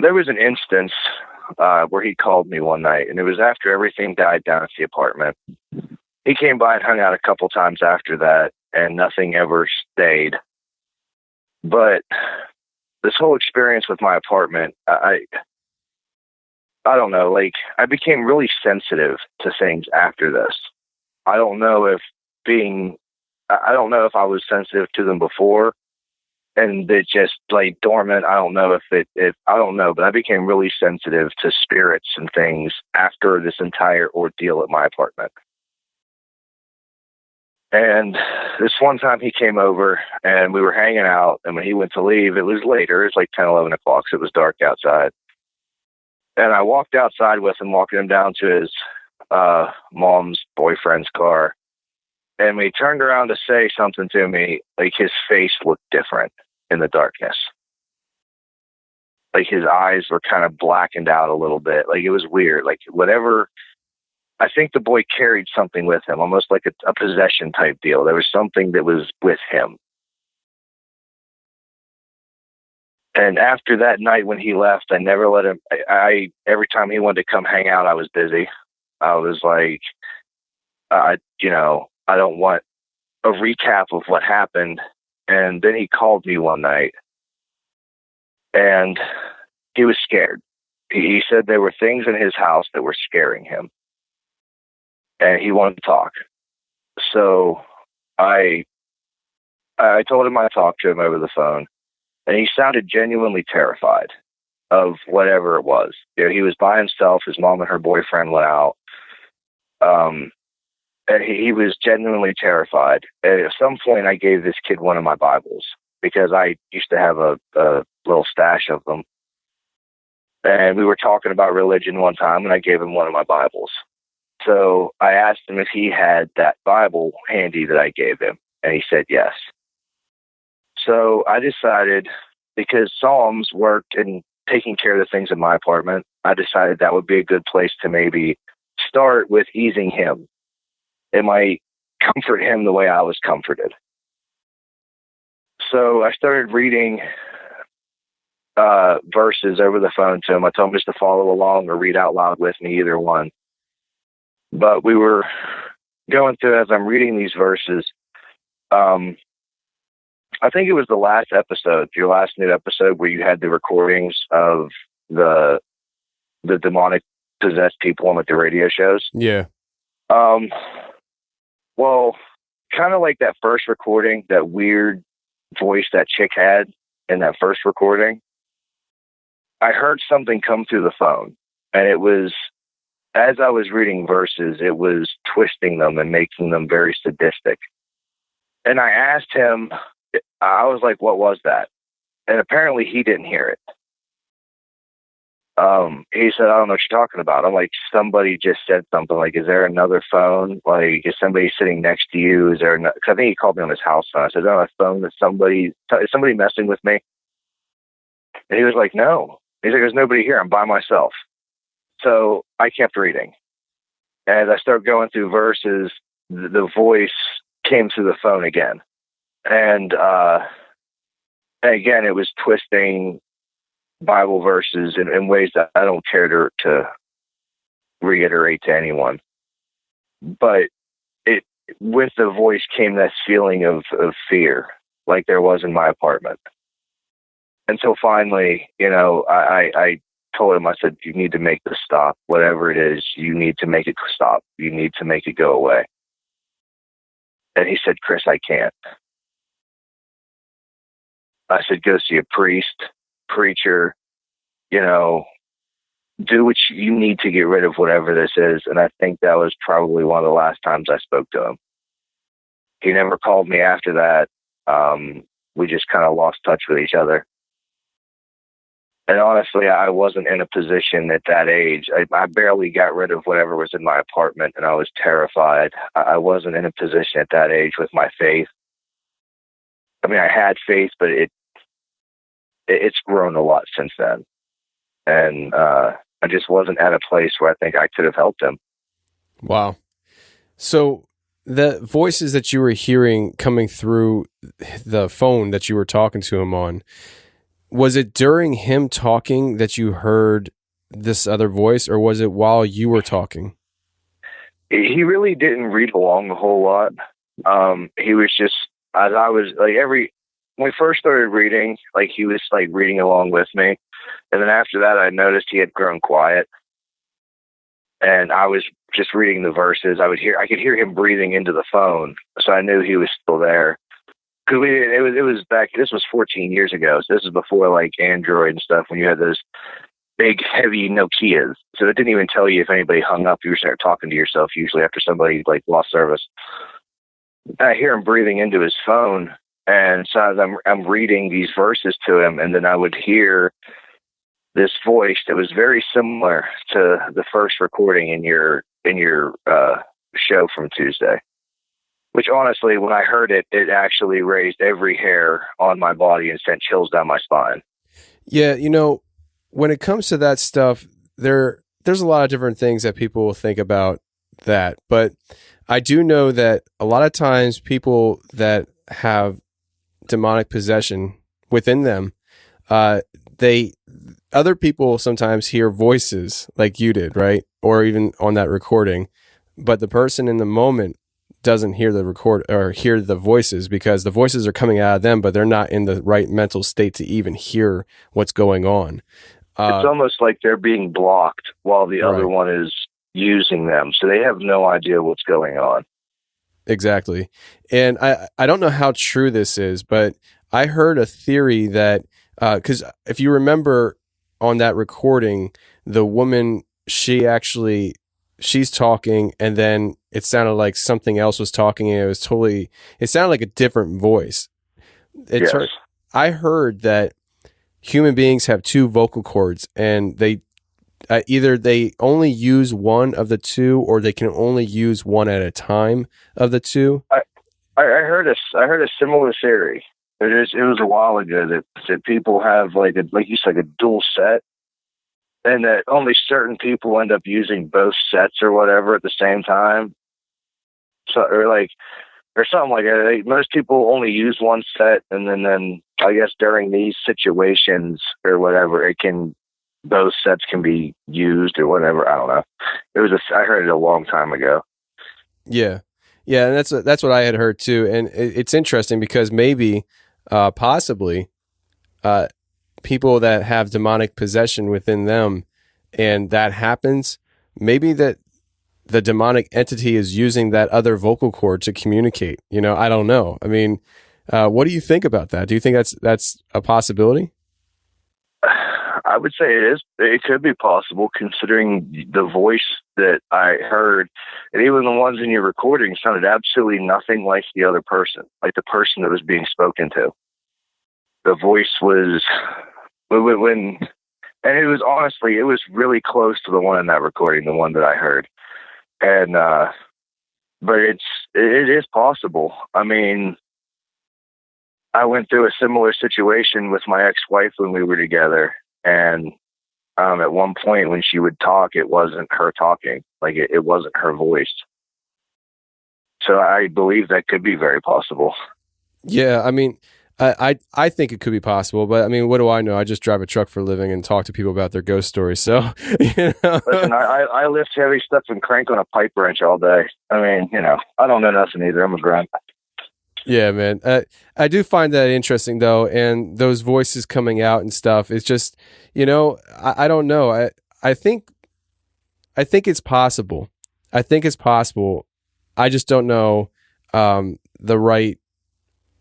There was an instance where he called me one night, and it was after everything died down at the apartment. He came by and hung out a couple times after that, and nothing ever stayed. But this whole experience with my apartment, I don't know, I became really sensitive to things after this. I don't know if I was sensitive to them before and it just dormant. I don't know I don't know, but I became really sensitive to spirits and things after this entire ordeal at my apartment. And this one time he came over and we were hanging out, and when he went to leave, it was later. It was 10, 11 o'clock, so it was dark outside. And I walked outside with him, walking him down to his mom's boyfriend's car. And when he turned around to say something to me, his face looked different in the darkness. His eyes were kind of blackened out a little bit. It was weird. Whatever. I think the boy carried something with him, almost like a possession type deal. There was something that was with him. And after that night when he left, I never let him. Every time he wanted to come hang out, I was busy. I was like, I don't want a recap of what happened. And then he called me one night, and he was scared. He said there were things in his house that were scaring him, and he wanted to talk. So I told him I talked to him over the phone, and he sounded genuinely terrified of whatever it was. He was by himself. His mom and her boyfriend went out. And he was genuinely terrified. And at some point, I gave this kid one of my Bibles because I used to have a little stash of them. And we were talking about religion one time, and I gave him one of my Bibles. So I asked him if he had that Bible handy that I gave him, and he said yes. So I decided, because Psalms worked in taking care of the things in my apartment, I decided that would be a good place to maybe start with easing him. It might comfort him the way I was comforted. So I started reading verses over the phone to him. I told him just to follow along or read out loud with me, either one. But we were going through, as I'm reading these verses, I think it was the last episode, your last new episode, where you had the recordings of the demonic possessed people on like the radio shows. Yeah. Well, kind of like that first recording, that weird voice that chick had in that first recording, I heard something come through the phone, and it was, as I was reading verses, it was twisting them and making them very sadistic. And I asked him, I was like, what was that? And apparently he didn't hear it. He said, I don't know what you're talking about. I'm like, somebody just said something. Like, is there another phone? Like, is somebody sitting next to you? Is there? Cause I think he called me on his house phone. I said, oh, a phone that is somebody messing with me? And he was like, no. He's like, there's nobody here. I'm by myself. So I kept reading. As I started going through verses, the voice came through the phone again. And again, it was twisting Bible verses in ways that I don't care to reiterate to anyone. But with the voice came that feeling of fear, like there was in my apartment. Until finally, I told him, I said, you need to make this stop. Whatever it is, you need to make it stop. You need to make it go away. And he said, Chris, I can't. I said, go see a priest, preacher, do what you need to get rid of whatever this is. And I think that was probably one of the last times I spoke to him. He never called me after that. We just kind of lost touch with each other. And honestly, I wasn't in a position at that age. I barely got rid of whatever was in my apartment, and I was terrified. I wasn't in a position at that age with my faith. I mean, I had faith, but it's grown a lot since then. And I just wasn't at a place where I think I could have helped him. Wow. So the voices that you were hearing coming through the phone that you were talking to him on, was it during him talking that you heard this other voice, or was it while you were talking? He really didn't read along a whole lot. He was just, as I was like when we first started reading, like he was like reading along with me. And then after that, I noticed he had grown quiet, and I was just reading the verses. I could hear him breathing into the phone. So I knew he was still there. Cause it was back, this was 14 years ago. So this is before like Android and stuff, when you had those big, heavy Nokias. So it didn't even tell you if anybody hung up. You were start talking to yourself usually after somebody like lost service. I hear him breathing into his phone. And so as I'm reading these verses to him, and then I would hear this voice that was very similar to the first recording in your show from Tuesday. Which honestly, when I heard it, it actually raised every hair on my body and sent chills down my spine. Yeah, when it comes to that stuff, there's a lot of different things that people will think about that. But I do know that a lot of times people that have demonic possession within them, other people sometimes hear voices like you did, right? Or even on that recording, but the person in the moment doesn't hear the record or hear the voices, because the voices are coming out of them, but they're not in the right mental state to even hear what's going on. It's almost like they're being blocked while the other one is using them. So they have no idea what's going on. Exactly. And I don't know how true this is, but I heard a theory that, because if you remember on that recording, the woman, she's talking, and then it sounded like something else was talking, and it sounded like a different voice. Yes. I heard that human beings have two vocal cords, and they either they only use one of the two, or they can only use one at a time of the two. I heard a similar theory. It was a while ago that people have like you said, a dual set. And that only certain people end up using both sets or whatever at the same time. So, or something like that. Most people only use one set, and then I guess during these situations or whatever, those sets can be used or whatever. I don't know. I heard it a long time ago. Yeah. Yeah. And that's what I had heard too. And it's interesting because maybe, possibly, people that have demonic possession within them and that happens, maybe that the demonic entity is using that other vocal cord to communicate. I don't know. I mean, what do you think about that? Do you think that's a possibility? I would say it is. It could be possible, considering the voice that I heard, and even the ones in your recording sounded absolutely nothing like the other person, like the person that was being spoken to. The voice was and it was honestly, it was really close to the one in that recording, the one that I heard. And, but it is possible. I mean, I went through a similar situation with my ex-wife when we were together. And, at one point when she would talk, it wasn't her talking, like it wasn't her voice. So I believe that could be very possible. Yeah. I mean, I think it could be possible, but I mean, what do I know? I just drive a truck for a living and talk to people about their ghost stories. So, Listen, I lift heavy stuff and crank on a pipe wrench all day. I mean, I don't know nothing either. I'm a grunt. Yeah, man. I do find that interesting though. And those voices coming out and stuff, it's just, I don't know. I think it's possible. I think it's possible. I just don't know, the right,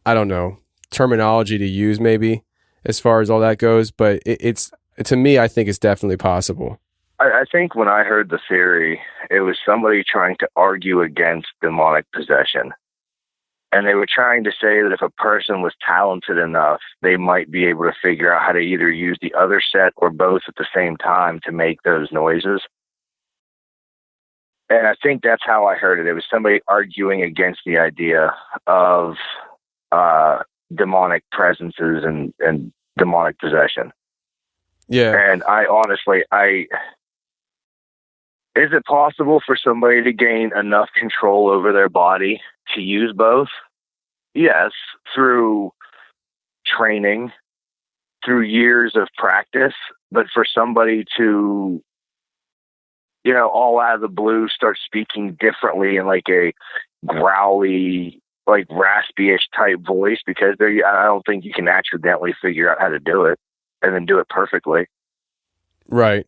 I don't know, terminology to use maybe as far as all that goes, but it's to me, I think it's definitely possible. I think when I heard the theory, it was somebody trying to argue against demonic possession. And they were trying to say that if a person was talented enough, they might be able to figure out how to either use the other set or both at the same time to make those noises. And I think that's how I heard it. It was somebody arguing against the idea of demonic presences and demonic possession. Yeah. And I honestly, is it possible for somebody to gain enough control over their body to use both? Yes, through training, through years of practice. But for somebody to, all out of the blue start speaking differently in like a growly, like raspy-ish type voice, because I don't think you can accidentally figure out how to do it and then do it perfectly. Right.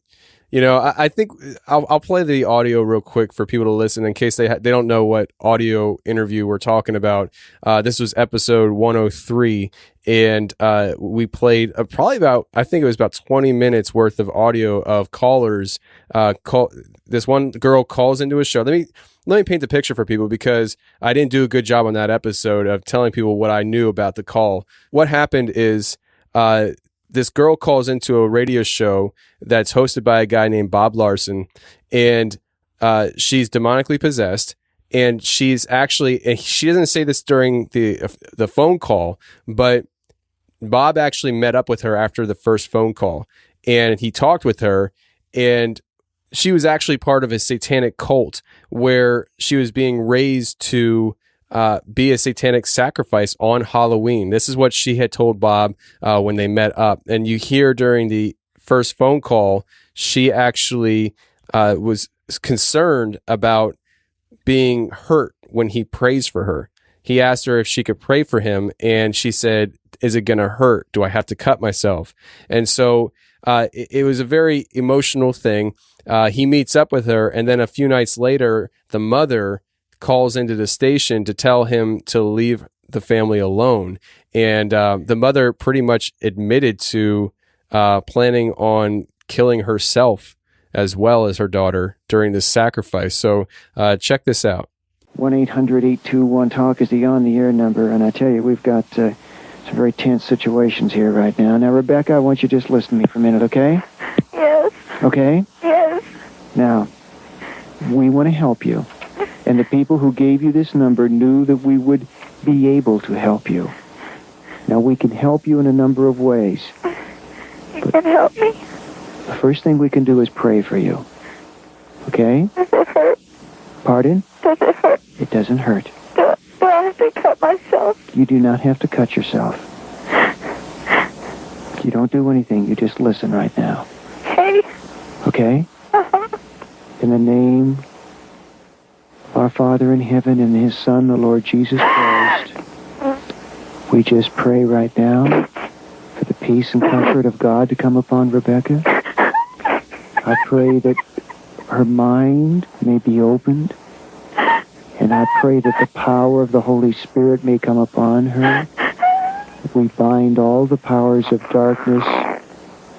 I think I'll play the audio real quick for people to listen in case they don't know what audio interview we're talking about. This was episode 103, and we played probably about, I think it was about 20 minutes worth of audio of callers. This one girl calls into a show. Let me paint the picture for people, because I didn't do a good job on that episode of telling people what I knew about the call. What happened is, this girl calls into a radio show that's hosted by a guy named Bob Larson, and she's demonically possessed. And she's actually, and she doesn't say this during the phone call, but Bob actually met up with her after the first phone call, and he talked with her, and she was actually part of a satanic cult where she was being raised to be a satanic sacrifice on Halloween. This is what she had told Bob when they met up. And you hear during the first phone call, she actually was concerned about being hurt when he prays for her. He asked her if she could pray for him, and she said, "Is it going to hurt? Do I have to cut myself?" And so it was a very emotional thing. He meets up with her, and then a few nights later, the mother calls into the station to tell him to leave the family alone. And the mother pretty much admitted to planning on killing herself as well as her daughter during this sacrifice. So check this out. 1-800-821-TALK is the on-the-air number, and I tell you, we've got some very tense situations here right now. Now, Rebecca, I want you to just listen to me for a minute, okay? Yes. Okay? Yes. Now, we want to help you. And the people who gave you this number knew that we would be able to help you. Now, we can help you in a number of ways. You can help me? The first thing we can do is pray for you. Okay? Does it hurt? Pardon? Does it hurt? It doesn't hurt. Do I have to cut myself? You do not have to cut yourself. You don't do anything. You just listen right now. Okay. Okay? In the name of our Father in heaven and His Son, the Lord Jesus Christ, we just pray right now for the peace and comfort of God to come upon Rebecca. I pray that her mind may be opened, and I pray that the power of the Holy Spirit may come upon her. We bind all the powers of darkness.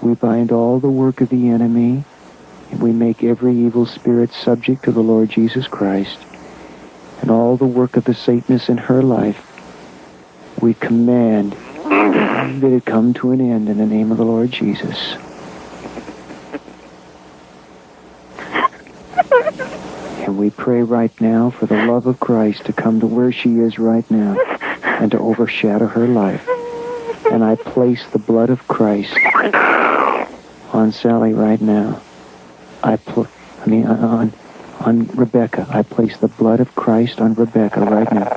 We bind all the work of the enemy. And we make every evil spirit subject to the Lord Jesus Christ. And all the work of the Satanists in her life, we command that it come to an end in the name of the Lord Jesus. And we pray right now for the love of Christ to come to where she is right now and to overshadow her life. And I place the blood of Christ on Sally right now. On Rebecca. I place the blood of Christ on Rebecca right now.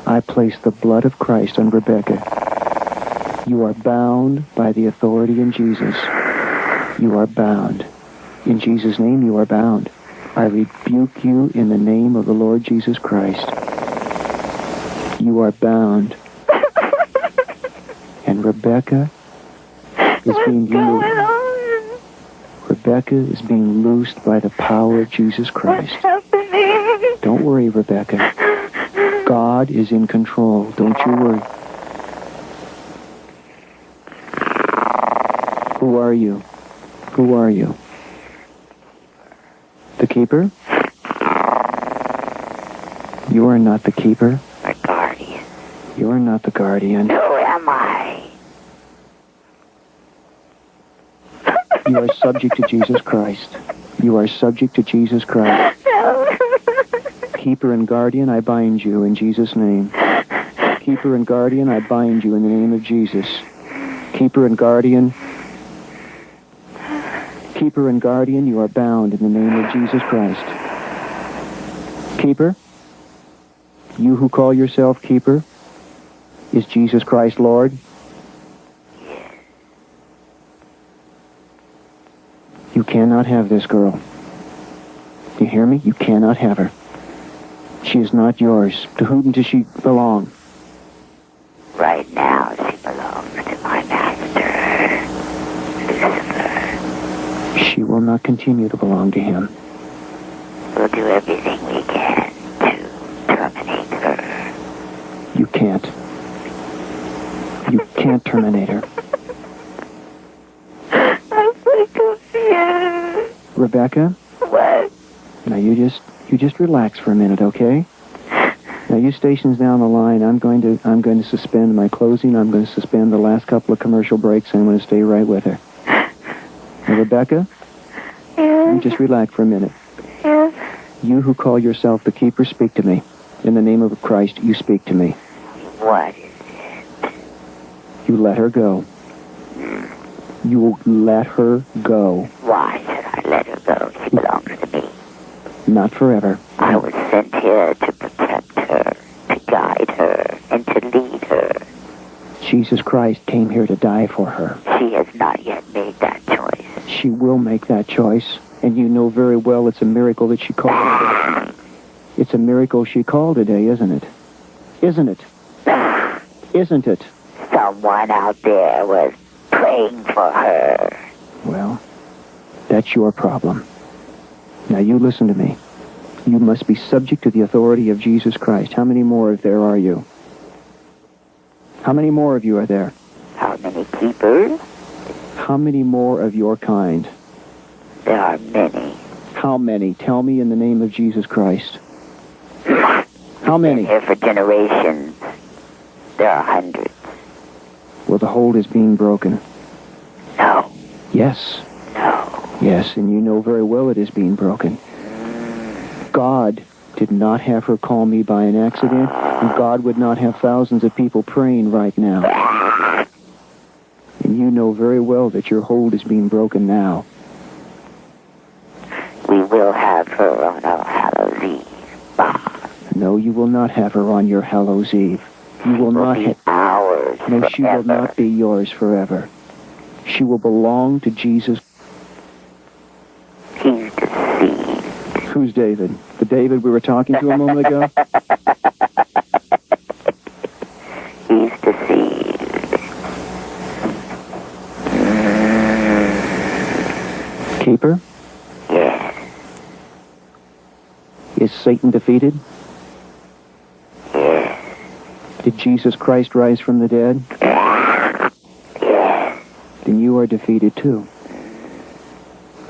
I place the blood of Christ on Rebecca. You are bound by the authority in Jesus. You are bound. In Jesus' name, you are bound. I rebuke you in the name of the Lord Jesus Christ. You are bound. And Rebecca is being loosed. Rebecca is being loosed by the power of Jesus Christ. Don't worry, Rebecca. God is in control. Don't you worry. Who are you? Who are you? The keeper? You are not the keeper. The guardian. You are not the guardian. Who am I? You are subject to Jesus Christ. You are subject to Jesus Christ. Keeper and guardian, I bind you in Jesus' name. Keeper and guardian, I bind you in the name of Jesus. Keeper and guardian, you are bound in the name of Jesus Christ. Keeper, you who call yourself keeper, is Jesus Christ Lord? You cannot have this girl. Do you hear me? You cannot have her. She is not yours. To whom does she belong? Right now, she belongs to my master, Lucifer. She will not continue to belong to him. We'll do everything we can to terminate her. You can't. You can't terminate her. I'm so confused. Rebecca? What? Now you just relax for a minute, okay? Now you stations down the line. I'm going to suspend my closing. I'm going to suspend the last couple of commercial breaks, and I'm going to stay right with her. Now, Rebecca? Yes? You just relax for a minute. Yes? You who call yourself the keeper, speak to me. In the name of Christ, you speak to me. What is it? You let her go. You will let her go. Why should I let her go? She belongs to me. Not forever. I was sent here to protect her, to guide her, and to lead her. Jesus Christ came here to die for her. She has not yet made that choice. She will make that choice, and you know very well it's a miracle that she called today. It's a miracle she called today, isn't it? Isn't it? Isn't it? Someone out there was praying for her. Well, that's your problem. Now you listen to me. You must be subject to the authority of Jesus Christ. How many more of there are you? How many more of you are there? How many keepers? How many more of your kind? There are many. How many? Tell me in the name of Jesus Christ. How many? Been here for generations. There are hundreds. Well, the hold is being broken. No. Yes. No. Yes, and you know very well it is being broken. God did not have her call me by an accident, and God would not have thousands of people praying right now. And you know very well that your hold is being broken now. We will have her on our Hallows Eve. No, you will not have her on your Hallows Eve. You will not have ours. No, she will not be yours forever. She will belong to Jesus. He's deceived. Who's David? The David we were talking to a moment ago? He's deceived. Keeper? Yes. Is Satan defeated? Yes. Did Jesus Christ rise from the dead? Yes. Then you are defeated too.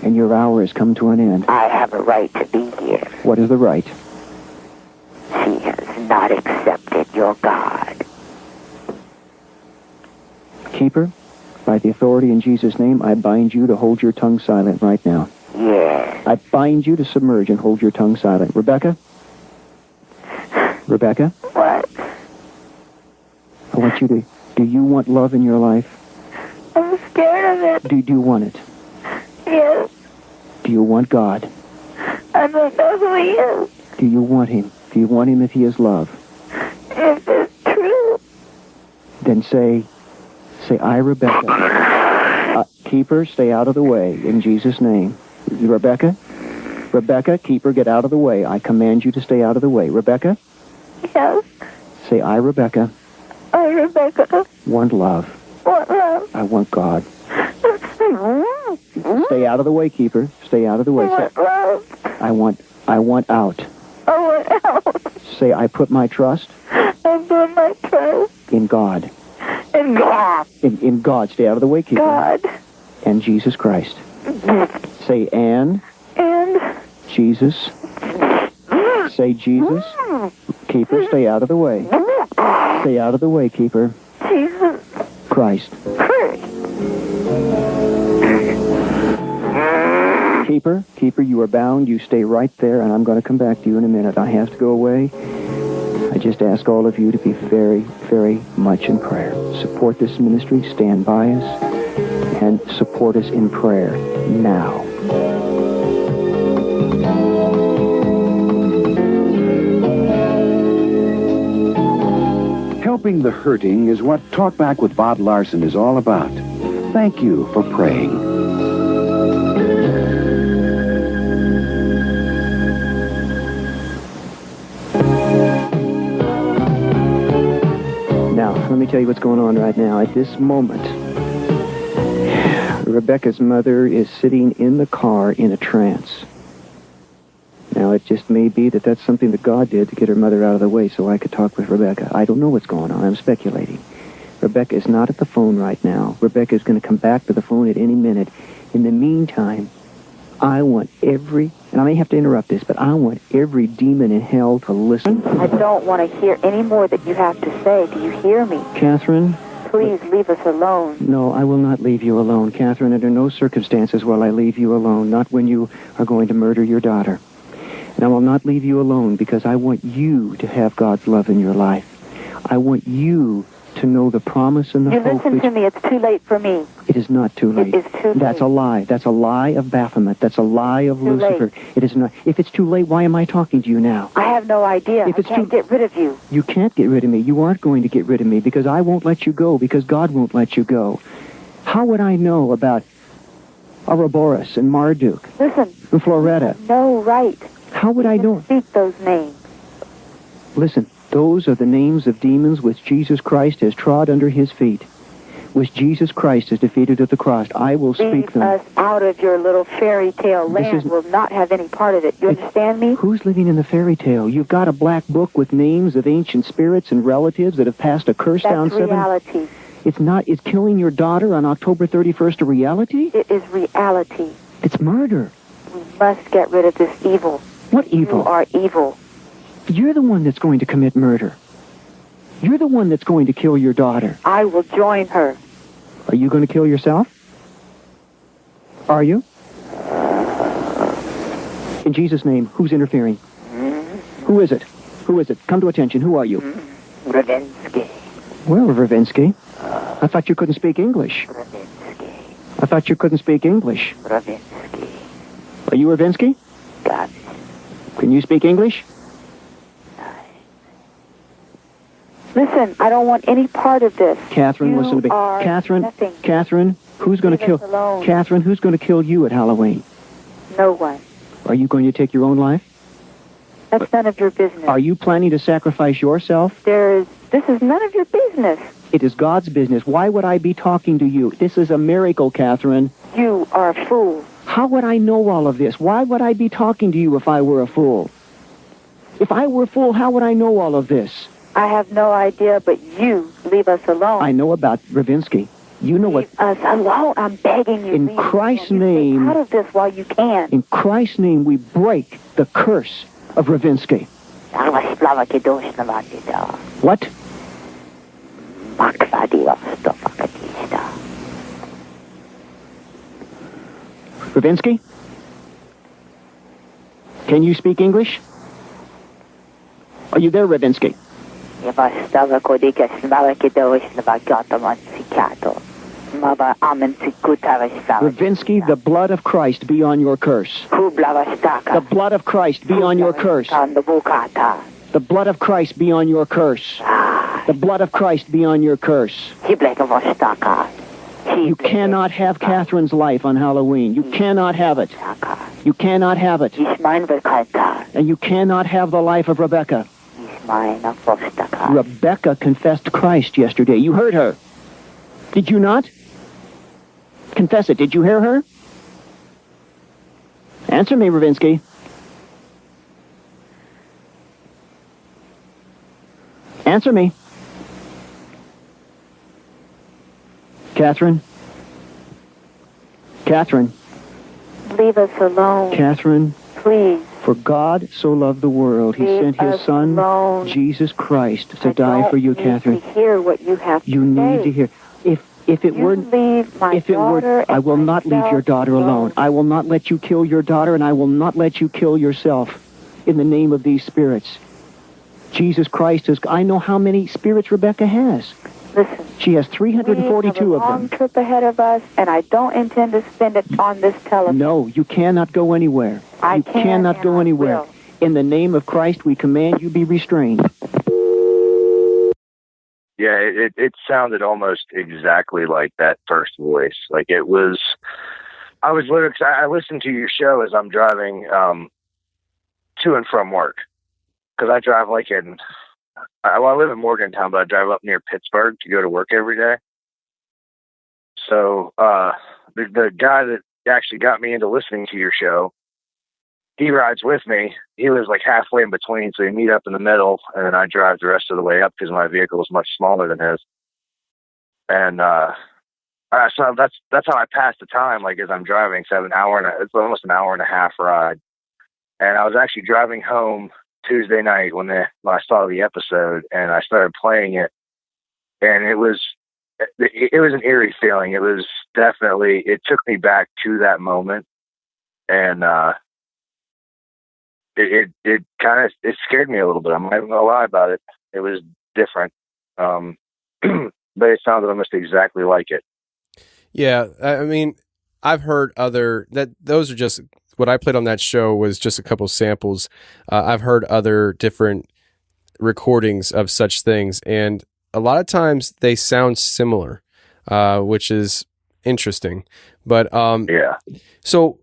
And your hour has come to an end. I have a right to be here. What is the right? She has not accepted your God. Keeper, by the authority in Jesus' name, I bind you to hold your tongue silent right now. Yes. I bind you to submerge and hold your tongue silent. Rebecca? Rebecca? What? I want you to... Do you want love in your life? I'm scared of it. Do you want it? Yes. Do you want God? I don't know who he is. Do you want him? Do you want him if he is love? If it's true. Then say, I, Rebecca. Keeper, stay out of the way, in Jesus' name. Rebecca? Rebecca, Keeper, get out of the way. I command you to stay out of the way. Rebecca? Yes. Say, I, Rebecca. I, Rebecca. Want love. Want love. I want God. Stay out of the way, Keeper. Stay out of the way. I want love. I want out. I want out. Say, I put my trust I put my trust in God. in God. In God. Stay out of the way, Keeper. God. And Jesus Christ. Say, and Jesus. Say, Jesus. Keeper, stay out of the way. Stay out of the way, Keeper. Jesus Christ. Christ. Keeper, you are bound. You stay right there, and I'm going to come back to you in a minute. I have to go away. I just ask all of you to be very, very much in prayer. Support this ministry. Stand by us. And support us in prayer now. Helping the hurting is what Talkback with Bob Larson is all about. Thank you for praying. Now, let me tell you what's going on right now. At this moment, Rebecca's mother is sitting in the car in a trance. Now, it just may be that that's something that God did to get her mother out of the way so I could talk with Rebecca. I don't know what's going on. I'm speculating. Rebecca is not at the phone right now. Rebecca is going to come back to the phone at any minute. In the meantime, I want every, and I may have to interrupt this, but I want every demon in hell to listen. I don't want to hear any more that you have to say. Do you hear me? Catherine? Please leave us alone. No, I will not leave you alone, Catherine. Under no circumstances will I leave you alone, not when you are going to murder your daughter. And I will not leave you alone because I want you to have God's love in your life. I want you to know the promise and the You hope. listen to me. It's too late for me. It is not too late. It is too late. That's a lie. That's a lie of Baphomet. That's a lie of Too Lucifer. late. It is not. If it's too late, why am I talking to you now? I have no idea. If I it's can't get rid of you. You can't get rid of me. You aren't going to get rid of me because I won't let you go, because God won't let you go. How would I know about Ouroboros and Marduk Listen. and Floretta? No right. How would I know? Speak those names. Listen, those are the names of demons which Jesus Christ has trod under his feet, which Jesus Christ has defeated at the cross. I will speak Leave them. us out of your little fairy tale land. Will not have any part of it. You understand me? Who's living in the fairy tale? You've got a black book with names of ancient spirits and relatives that have passed a curse down That's seven. reality. It's not. Is killing your daughter on October 31st a reality? It is reality. It's murder. We must get rid of this evil. What evil? You are evil. You're the one that's going to commit murder. You're the one that's going to kill your daughter. I will join her. Are you going to kill yourself? Are you? In Jesus' name, who's interfering? Who is it? Who is it? Come to attention. Who are you? Ravinsky. Well, Ravinsky, I thought you couldn't speak English. Ravinsky. I thought you couldn't speak English. Ravinsky. Are you Ravinsky? God. Can you speak English? Listen, I don't want any part of this. Catherine, You listen to me. are Catherine, nothing. Catherine, who's going to Leave kill? us alone. Catherine, who's going to kill you at Halloween? No one. Are you going to take your own life? That's none of your business. Are you planning to sacrifice yourself? This is none of your business. It is God's business. Why would I be talking to you? This is a miracle, Catherine. You are a fool. How would I know all of this? Why would I be talking to you if I were a fool? If I were a fool, how would I know all of this? I have no idea, but you leave us alone. I know about Ravinsky. You know Leave us alone. I'm begging you. In Christ's name. Stay out of this while you can. In Christ's name, we break the curse of Ravinsky. What? Ravinsky? Can you speak English? Are you there, Ravinsky? Ravinsky, the blood of Christ be on your curse. The blood of Christ be on your curse. The blood of Christ be on your curse. The blood of Christ be on your curse. You cannot have Catherine's life on Halloween. You cannot have it. You cannot have it. And you cannot have the life of Rebecca. Rebecca confessed Christ yesterday. You heard her. Did you not? Confess it. Did you hear her? Answer me, Ravinsky. Answer me. Catherine? Catherine? Leave us alone. Catherine? Please. For God so loved the world, he sent his son, Jesus Christ, to die for you, Catherine. Need to hear what you have to You need to hear. If it were, I will not leave your daughter alone. I will not let you kill your daughter, and I will not let you kill yourself in the name of these spirits. Jesus Christ is. I know how many spirits Rebecca has. Listen. She has 342 of them. We have a long trip ahead of us, and I don't intend to spend it on this telephone. No, you cannot go anywhere. You cannot go anywhere. In the name of Christ, we command you be restrained. Yeah, it sounded almost exactly like that first voice. Like it was, I was literally, I listened to your show as I'm driving to and from work. Because I drive I live in Morgantown, but I drive up near Pittsburgh to go to work every day. So the guy that actually got me into listening to your show, he rides with me. He lives like halfway in between, so we meet up in the middle, and then I drive the rest of the way up because my vehicle is much smaller than his. And so that's how I pass the time, like as I'm driving. So it's almost an hour and a half ride. And I was actually driving home Tuesday night when I saw the episode, and I started playing it, and it was an eerie feeling. It was definitely, it took me back to that moment, and it kind of scared me a little bit. I'm not even gonna lie about it. It was different, but it sounded almost exactly like it. Yeah, I mean, I've heard those are just. What I played on that show was just a couple samples. I've heard other different recordings of such things, and a lot of times they sound similar, which is interesting. But yeah. So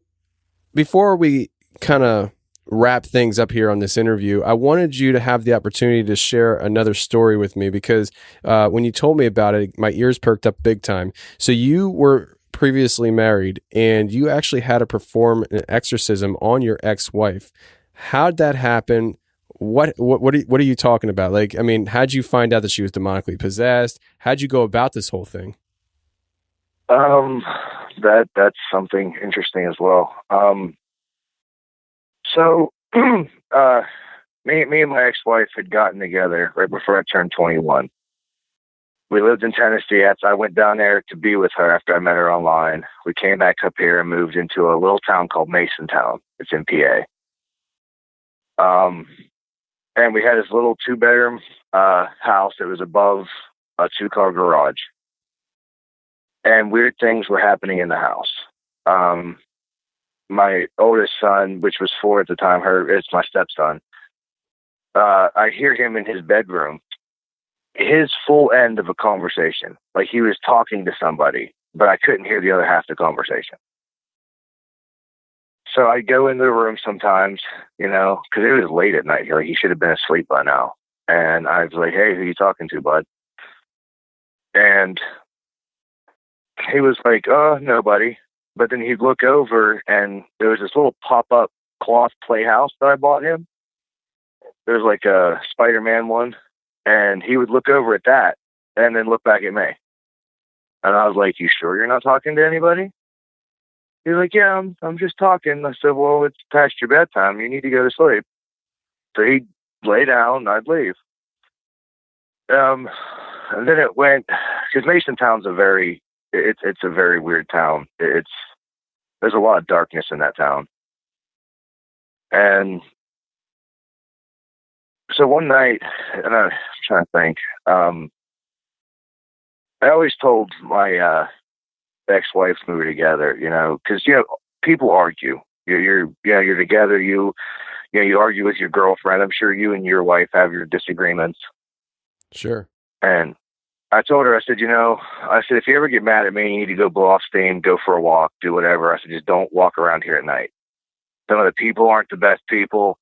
before we kind of wrap things up here on this interview, I wanted you to have the opportunity to share another story with me, because when you told me about it, my ears perked up big time. So you were previously married, and you actually had to perform an exorcism on your ex-wife. How'd that happen? What are you talking about? Like, I mean, how'd you find out that she was demonically possessed? How'd you go about this whole thing? That's something interesting as well. So me and my ex-wife had gotten together right before I turned 21. We lived in Tennessee. I went down there to be with her after I met her online. We came back up here and moved into a little town called Masontown. It's in PA. And we had this little 2-bedroom house that was above a 2-car garage. And weird things were happening in the house. My oldest son, which was 4 at the time, it's my stepson. I hear him in his bedroom. his full end of a conversation. Like he was talking to somebody, but I couldn't hear the other half of the conversation. So I go into the room sometimes, you know, because it was late at night. Like he should have been asleep by now. And I was like, hey, who are you talking to, bud? And he was like, oh, nobody. But then he'd look over, and there was this little pop-up cloth playhouse that I bought him. There was like a Spider-Man one. And he would look over at that and then look back at me. And I was like, you sure you're not talking to anybody? He was like, yeah, I'm just talking. I said, well, it's past your bedtime. You need to go to sleep. So he'd lay down and I'd leave. And then it went, because Masontown's it's a very weird town. There's a lot of darkness in that town. And so one night, and I'm trying to think, I always told my ex-wife when we were together, you know, because, you know, people argue. You're together, you argue with your girlfriend. I'm sure you and your wife have your disagreements. Sure. And I told her, I said, if you ever get mad at me, you need to go blow off steam, go for a walk, do whatever. I said, just don't walk around here at night. Some of the people aren't the best people.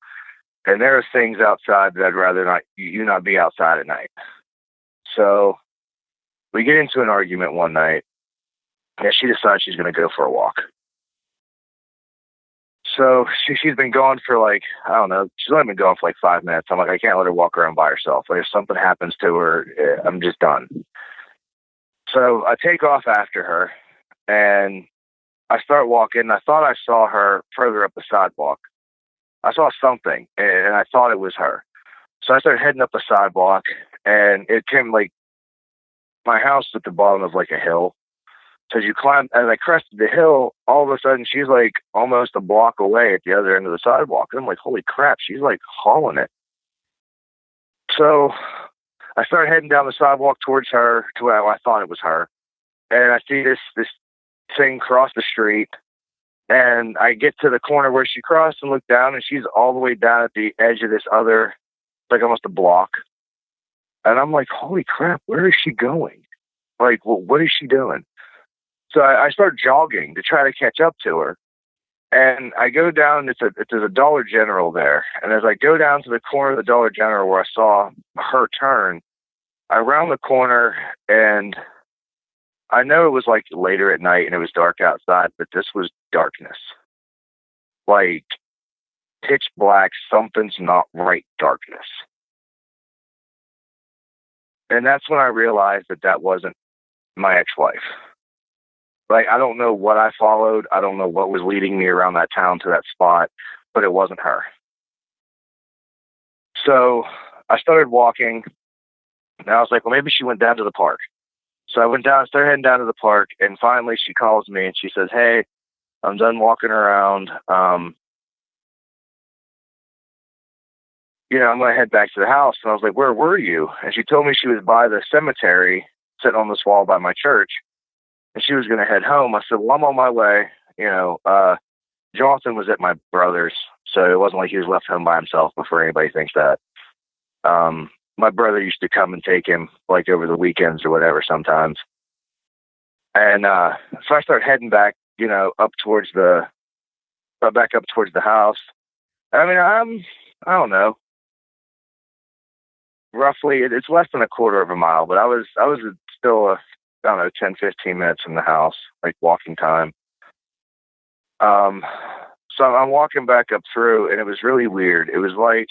And there are things outside that I'd rather not be outside at night. So we get into an argument one night, and she decides she's going to go for a walk. So she's been gone for like, I don't know, she's only been gone for like 5 minutes. I'm like, I can't let her walk around by herself. Like if something happens to her, I'm just done. So I take off after her, and I start walking. I thought I saw her further up the sidewalk. I saw something, and I thought it was her. So I started heading up the sidewalk, and it came like, my house at the bottom of like a hill. So as you climb, as I crested the hill, all of a sudden she's like almost a block away at the other end of the sidewalk. And I'm like, holy crap, she's like hauling it. So I started heading down the sidewalk towards her, to where I thought it was her. And I see this thing cross the street. And I get to the corner where she crossed and look down, and she's all the way down at the edge of this other, like almost a block. And I'm like, holy crap, where is she going? Like, well, what is she doing? So I start jogging to try to catch up to her. And I go down, there's a Dollar General there. And as I go down to the corner of the Dollar General where I saw her turn, I round the corner, and I know it was like later at night and it was dark outside, but this was darkness. Like pitch black, something's not right darkness. And that's when I realized that wasn't my ex-wife. Like, I don't know what I followed. I don't know what was leading me around that town to that spot, but it wasn't her. So I started walking, and I was like, well, maybe she went down to the park. So I went down, started heading down to the park, and finally she calls me and she says, hey, I'm done walking around. I'm going to head back to the house. And I was like, where were you? And she told me she was by the cemetery, sitting on this wall by my church, and she was going to head home. I said, well, I'm on my way. Jonathan was at my brother's, so it wasn't like he was left home by himself before anybody thinks that. My brother used to come and take him like over the weekends or whatever sometimes. And so I started heading back, up towards the house. I mean, I don't know. Roughly, it's less than a quarter of a mile, but I was still 10, 15 minutes from the house, like walking time. So I'm walking back up through, and it was really weird. It was like,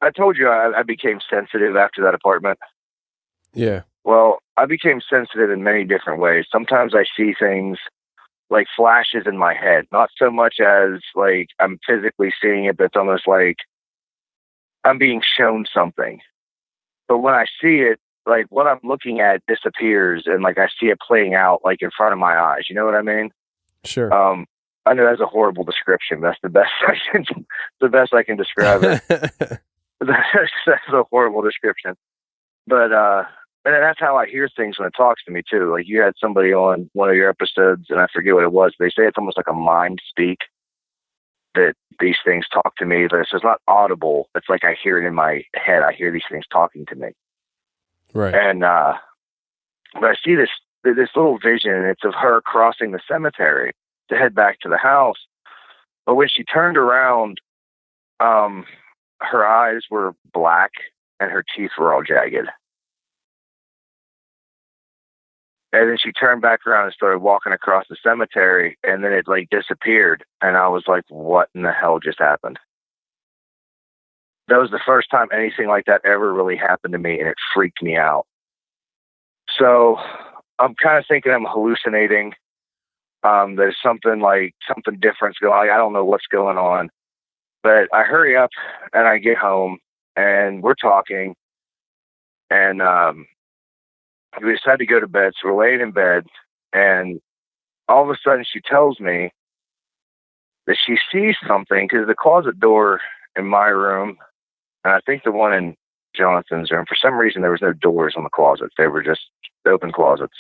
I told you I became sensitive after that apartment. Yeah. Well, I became sensitive in many different ways. Sometimes I see things like flashes in my head, not so much as like I'm physically seeing it, but it's almost like I'm being shown something. But when I see it, like what I'm looking at disappears, and like I see it playing out like in front of my eyes. You know what I mean? Sure. I know that's a horrible description. That's the best I can describe it. That's a horrible description. But and that's how I hear things when it talks to me too. Like you had somebody on one of your episodes, and I forget what it was. They say it's almost like a mind speak. that these things talk to me. This is not audible. It's like I hear it in my head. I hear these things talking to me. Right. And but I see this little vision, and it's of her crossing the cemetery to head back to the house. But when she turned around, her eyes were black and her teeth were all jagged. And then she turned back around and started walking across the cemetery, and then it like disappeared. And I was like, what in the hell just happened? That was the first time anything like that ever really happened to me, and it freaked me out. So I'm kind of thinking I'm hallucinating. There's something different's going on. I don't know what's going on. But I hurry up and I get home, and we're talking, and we decided to go to bed. So we're laying in bed, and all of a sudden she tells me that she sees something, because the closet door in my room, and I think the one in Jonathan's room, for some reason there was no doors on the closets. They were just open closets.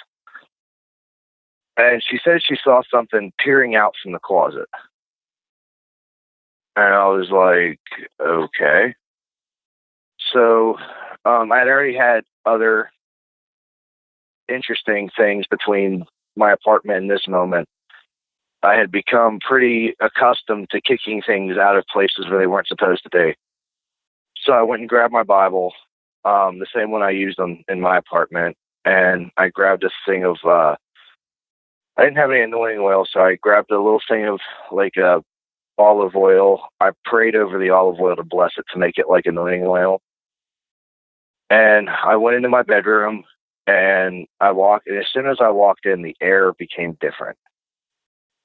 And she said she saw something peering out from the closet. And I was like, okay. So I had already had other interesting things between my apartment and this moment. I had become pretty accustomed to kicking things out of places where they weren't supposed to be. So I went and grabbed my Bible, the same one I used in my apartment, and I grabbed this thing of, I didn't have any anointing oil, so I grabbed a little thing of like olive oil. I prayed over the olive oil to bless it to make it like anointing oil. And I went into my bedroom, and and as soon as I walked in, the air became different.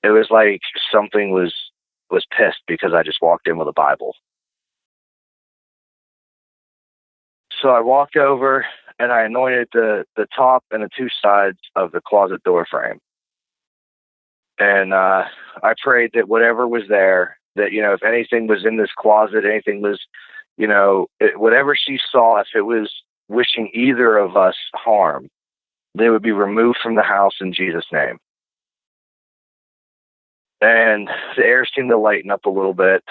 It was like something was pissed because I just walked in with a Bible. So I walked over and I anointed the top and the two sides of the closet door frame. And I prayed that whatever was there, that, if anything was in this closet, anything was, whatever she saw, if it was wishing either of us harm, they would be removed from the house in Jesus' name. And the air seemed to lighten up a little bit.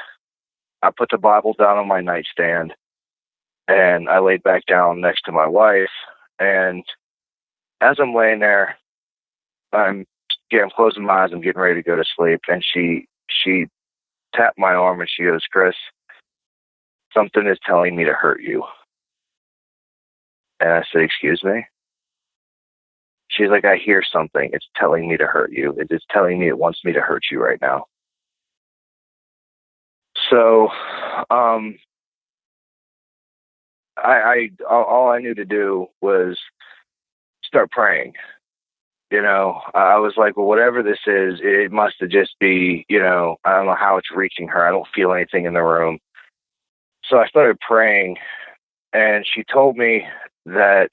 I put the Bible down on my nightstand, and I laid back down next to my wife. And as I'm laying there, I'm closing my eyes. I'm getting ready to go to sleep. And she tapped my arm and she goes, "Chris, something is telling me to hurt you." And I said, "Excuse me?" She's like, "I hear something. It's telling me to hurt you. It's telling me it wants me to hurt you right now." So, all I knew to do was start praying. I was like, well, whatever this is, it must have just be, I don't know how it's reaching her. I don't feel anything in the room. So I started praying, and she told me that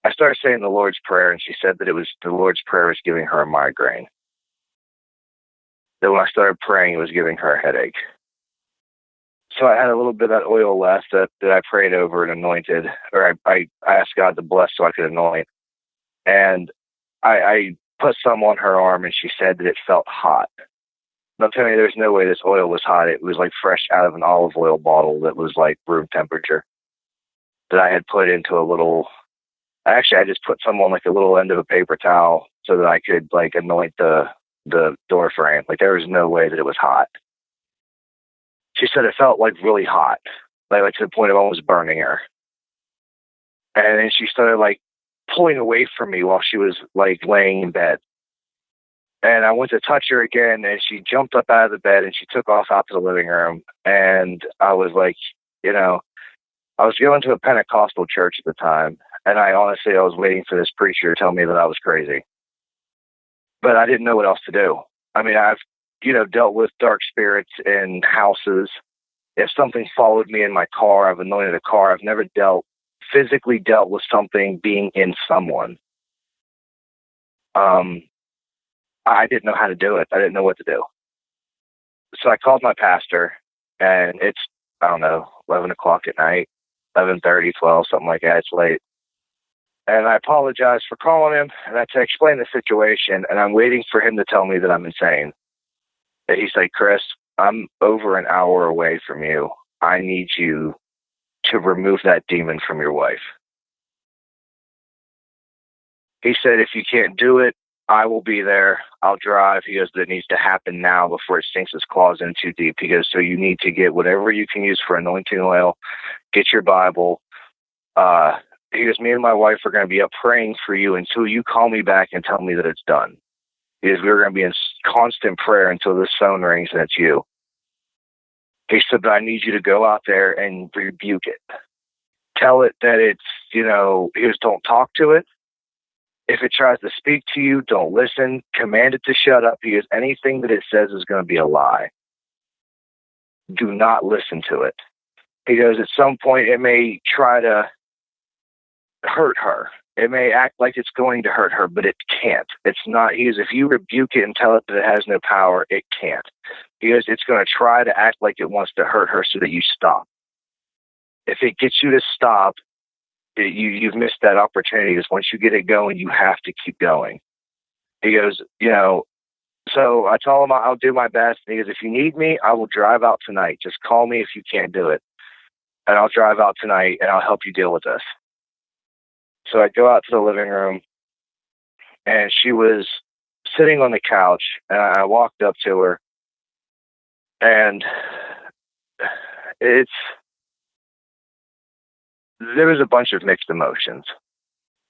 I started saying the Lord's Prayer, and she said that the Lord's Prayer was giving her a migraine. That when I started praying, it was giving her a headache. So I had a little bit of that oil left that I prayed over and anointed, or I asked God to bless so I could anoint. And I put some on her arm, and she said that it felt hot. And I'm telling you, there's no way this oil was hot. It was like fresh out of an olive oil bottle that was like room temperature that I had put into a little... Actually, I just put some on like a little end of a paper towel so that I could like anoint the door frame. Like there was no way that it was hot. She said it felt like really hot, like to the point of almost burning her. And then she started like pulling away from me while she was like laying in bed. And I went to touch her again, and she jumped up out of the bed and she took off out to the living room. And I was like, I was going to a Pentecostal church at the time. And I was waiting for this preacher to tell me that I was crazy. But I didn't know what else to do. I mean, I've, dealt with dark spirits in houses. If something followed me in my car, I've anointed a car. I've never physically dealt with something being in someone. I didn't know how to do it. I didn't know what to do. So I called my pastor, and it's, 11 o'clock at night, 11:30, 12, something like that. It's late. And I apologized for calling him, and I had to explain the situation, and I'm waiting for him to tell me that I'm insane. And he's like, "Chris, I'm over an hour away from you. I need you to remove that demon from your wife. He said, if you can't do it, I will be there. I'll drive. He goes, that needs to happen now before it sinks its claws in too deep. He goes, so you need to get whatever you can use for anointing oil, get your Bible. He goes, me and my wife are going to be up praying for you until you call me back and tell me that it's done. He goes, we're going to be in constant prayer until this phone rings and it's you. He said, but I need you to go out there and rebuke it. Tell it that it's, he goes, don't talk to it. If it tries to speak to you, don't listen. Command it to shut up. He goes, anything that it says is going to be a lie. Do not listen to it. He goes, at some point it may try to hurt her. It may act like it's going to hurt her, but it can't. It's not. He goes, if you rebuke it and tell it that it has no power, it can't. He goes, it's going to try to act like it wants to hurt her so that you stop. If it gets you to stop, you've missed that opportunity, because once you get it going, you have to keep going. He goes, so I told him I'll do my best. And he goes, if you need me, I will drive out tonight. Just call me if you can't do it. And I'll drive out tonight and I'll help you deal with this. So I go out to the living room and she was sitting on the couch, and I walked up to her, and there was a bunch of mixed emotions.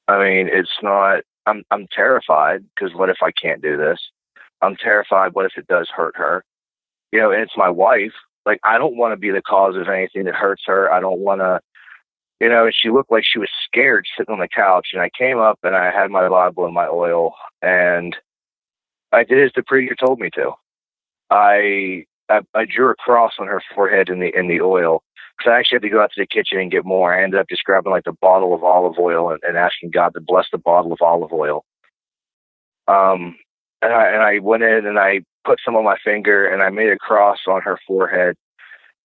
I mean, it's not, I'm terrified, because what if I can't do this? I'm terrified. What if it does hurt her? And it's my wife. Like, I don't want to be the cause of anything that hurts her. I don't want to, and she looked like she was scared sitting on the couch. And I came up and I had my Bible and my oil, and I did as the preacher told me to. I drew a cross on her forehead in the oil, because I actually had to go out to the kitchen and get more. I ended up just grabbing like the bottle of olive oil and asking God to bless the bottle of olive oil. And I went in and I put some on my finger and I made a cross on her forehead,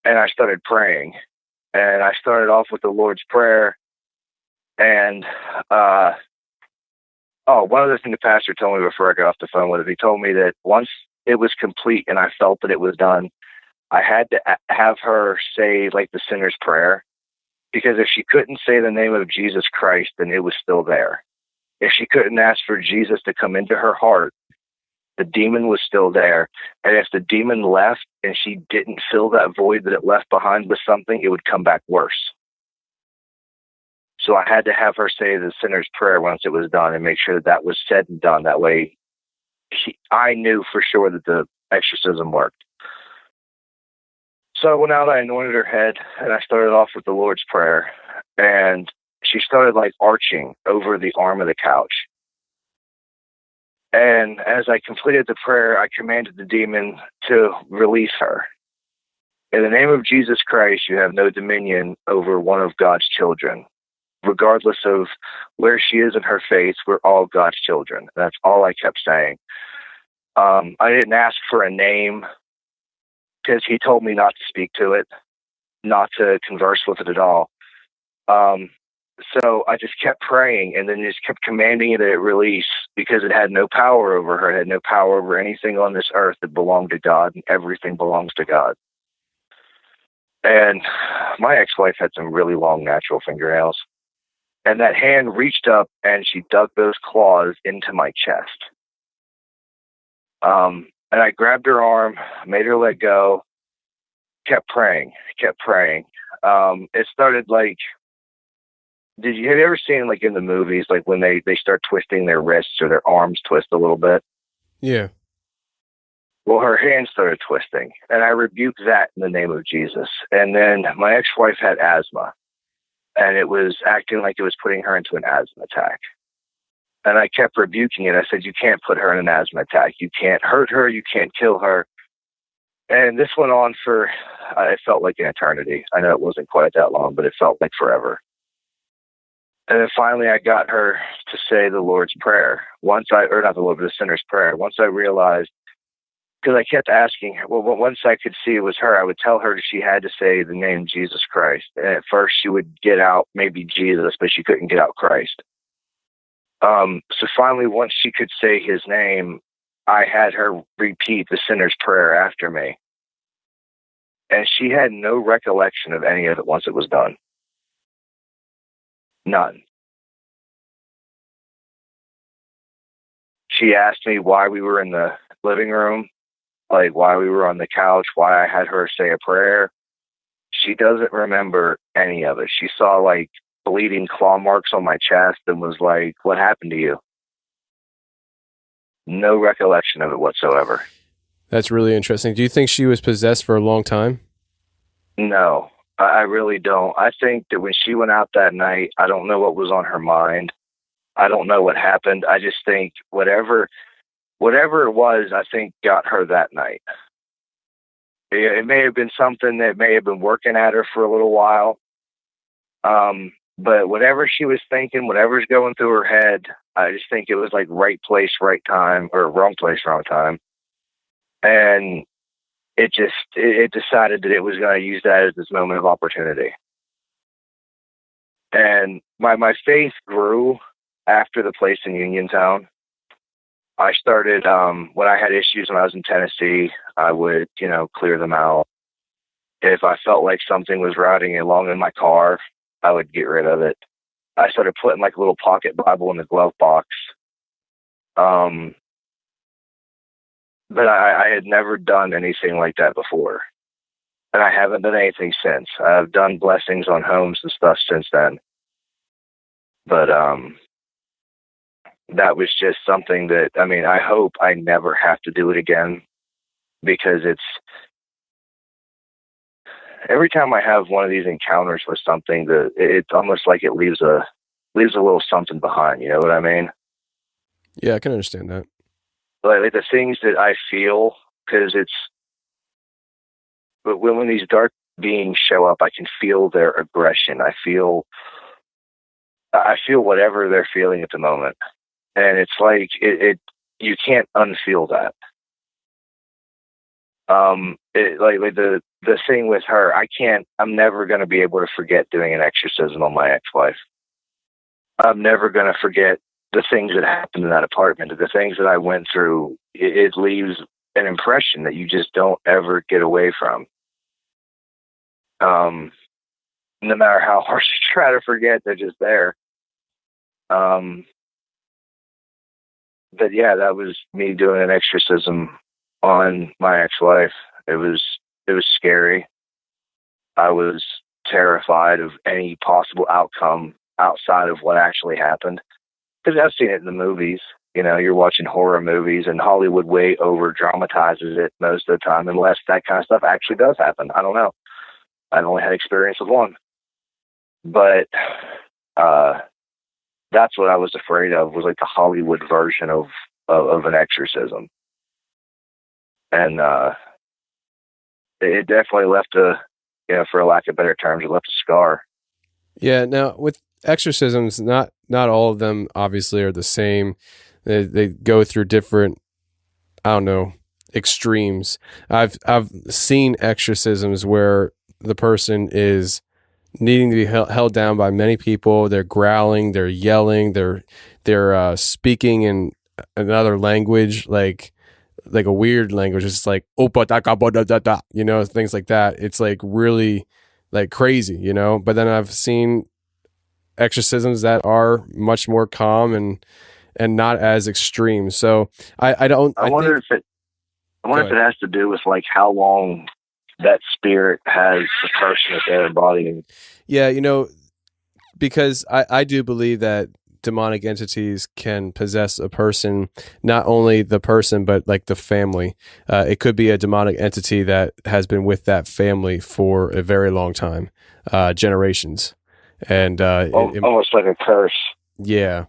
and I started praying. And I started off with the Lord's Prayer. And one other thing the pastor told me before I got off the phone with him, he told me that once it was complete and I felt that it was done, I had to have her say like the sinner's prayer, because if she couldn't say the name of Jesus Christ, then it was still there. If she couldn't ask for Jesus to come into her heart, the demon was still there. And if the demon left and she didn't fill that void that it left behind with something, it would come back worse. So I had to have her say the sinner's prayer once it was done and make sure that was said and done. That way I knew for sure that the exorcism worked. So I went out, I anointed her head, and I started off with the Lord's Prayer. And she started like arching over the arm of the couch. And as I completed the prayer, I commanded the demon to release her. In the name of Jesus Christ, you have no dominion over one of God's children. Regardless of where she is in her faith, we're all God's children. That's all I kept saying. I didn't ask for a name, because he told me not to speak to it, not to converse with it at all. So I just kept praying, and then just kept commanding it to release, because it had no power over her. It had no power over anything on this earth that belonged to God, and everything belongs to God. And my ex-wife had some really long natural fingernails, and that hand reached up and she dug those claws into my chest. And I grabbed her arm, made her let go, kept praying. It started like, have you ever seen like in the movies, like when they start twisting their wrists or their arms twist a little bit? Yeah. Well, her hand started twisting, and I rebuked that in the name of Jesus. And then my ex-wife had asthma, and it was acting like it was putting her into an asthma attack. And I kept rebuking it. I said, you can't put her in an asthma attack. You can't hurt her. You can't kill her. And this went on for, it felt like an eternity. I know it wasn't quite that long, but it felt like forever. And then finally I got her to say the Lord's Prayer. Not the Lord, but the sinner's prayer. Once I realized, because I kept asking her, well, once I could see it was her, I would tell her that she had to say the name Jesus Christ. And at first she would get out maybe Jesus, but she couldn't get out Christ. So finally, once she could say his name, I had her repeat the sinner's prayer after me. And she had no recollection of any of it once it was done. None. She asked me why we were in the living room, like why we were on the couch, why I had her say a prayer. She doesn't remember any of it. She saw like bleeding claw marks on my chest and was like, "What happened to you?" No recollection of it whatsoever. That's really interesting. Do you think she was possessed for a long time? No, I really don't. I think that when she went out that night, I don't know what was on her mind. I don't know what happened. I just think whatever it was, I think got her that night. It may have been something that may have been working at her for a little while. But whatever she was thinking, whatever's going through her head, I just think it was like right place, right time, or wrong place, wrong time. And it decided that it was going to use that as its moment of opportunity. And my faith grew after the place in Uniontown. I started, when I had issues when I was in Tennessee, I would, clear them out. If I felt like something was routing along in my car, I would get rid of it. I started putting like a little pocket Bible in the glove box. But I had never done anything like that before. And I haven't done anything since. I've done blessings on homes and stuff since then. But that was just something that, I hope I never have to do it again, because every time I have one of these encounters with something, that it's almost like it leaves a little something behind. You know what I mean? Yeah, I can understand that. Like the things that I feel, because but when these dark beings show up, I can feel their aggression. I feel whatever they're feeling at the moment. And it's like, you can't unfeel that. Like the thing with her, I'm never going to be able to forget doing an exorcism on my ex-wife. I'm never going to forget the things that happened in that apartment, the things that I went through. It leaves an impression that you just don't ever get away from. No matter how hard you try to forget, they're just there. But yeah, that was me doing an exorcism on my ex-wife. It was scary. I was terrified of any possible outcome outside of what actually happened. Because I've seen it in the movies. You're watching horror movies, and Hollywood way over dramatizes it most of the time, unless that kind of stuff actually does happen. I don't know. I've only had experience with one. But that's what I was afraid of, was like the Hollywood version of an exorcism. And it definitely left for a lack of better terms, it left a scar. Yeah. Now with exorcisms, not all of them obviously are the same. They go through different, extremes. I've seen exorcisms where the person is needing to be held down by many people. They're growling, they're yelling, they're speaking in another language, like a weird language. It's like things like that. It's like really like crazy, But then I've seen exorcisms that are much more calm and not as extreme. So I wonder if it has to do with like how long that spirit has the person that they're embodying. Yeah, because I do believe that demonic entities can possess a person, not only the person, but like the family. It could be a demonic entity that has been with that family for a very long time, generations. And almost like a curse. Yeah.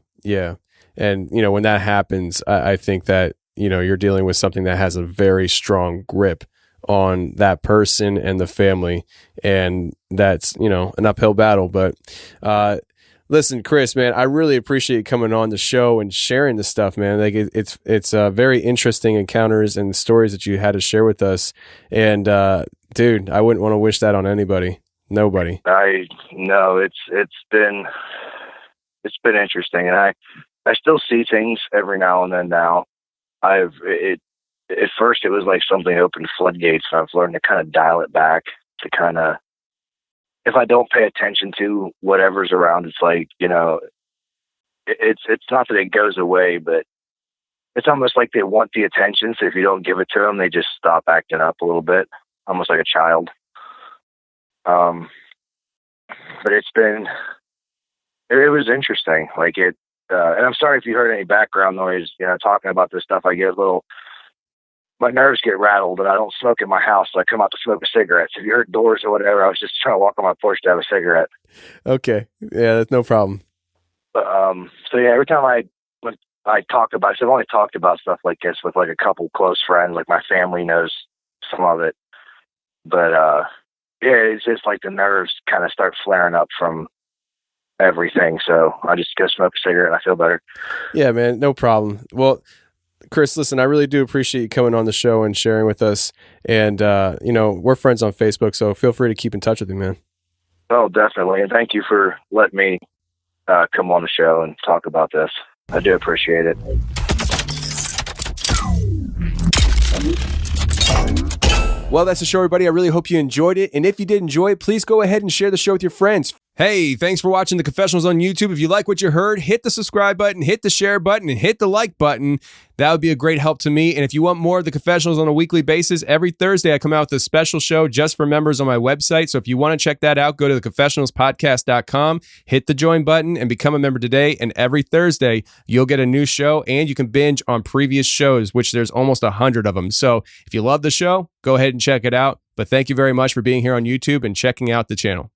And, when that happens, I think that, you're dealing with something that has a very strong grip on that person and the family. And that's, an uphill battle. But listen, Chris, man, I really appreciate you coming on the show and sharing this stuff, man. Like it's very interesting encounters and stories that you had to share with us. And dude, I wouldn't want to wish that on anybody. Nobody. I know it's been interesting, and I still see things every now and then. Now, at first it was like something opened floodgates, and I've learned to kind of dial it back to kind of, if I don't pay attention to whatever's around, it's like, you know, it's not that it goes away, but it's almost like they want the attention. So if you don't give it to them, they just stop acting up a little bit, almost like a child. But it was interesting. Like it, and I'm sorry if you heard any background noise, you know, talking about this stuff. My nerves get rattled, and I don't smoke in my house, so I come out to smoke a cigarette. So if you heard doors or whatever, I was just trying to walk on my porch to have a cigarette. Okay. Yeah, that's no problem. But, so yeah, every time I talk about it, so I've only talked about stuff like this with like a couple close friends, like my family knows some of it. But, yeah, it's just like the nerves kind of start flaring up from everything. So I just go smoke a cigarette and I feel better. Yeah, man, no problem. Well, Chris, listen, I really do appreciate you coming on the show and sharing with us. And, you know, we're friends on Facebook, so feel free to keep in touch with me, man. Oh, definitely. And thank you for letting me come on the show and talk about this. I do appreciate it. Well, that's the show, everybody. I really hope you enjoyed it. And if you did enjoy it, please go ahead and share the show with your friends. Hey, thanks for watching The Confessionals on YouTube. If you like what you heard, hit the subscribe button, hit the share button, and hit the like button. That would be a great help to me. And if you want more of The Confessionals on a weekly basis, every Thursday I come out with a special show just for members on my website. So if you want to check that out, go to theconfessionalspodcast.com, hit the join button, and become a member today. And every Thursday, you'll get a new show, and you can binge on previous shows, which there's almost 100 of them. So if you love the show, go ahead and check it out. But thank you very much for being here on YouTube and checking out the channel.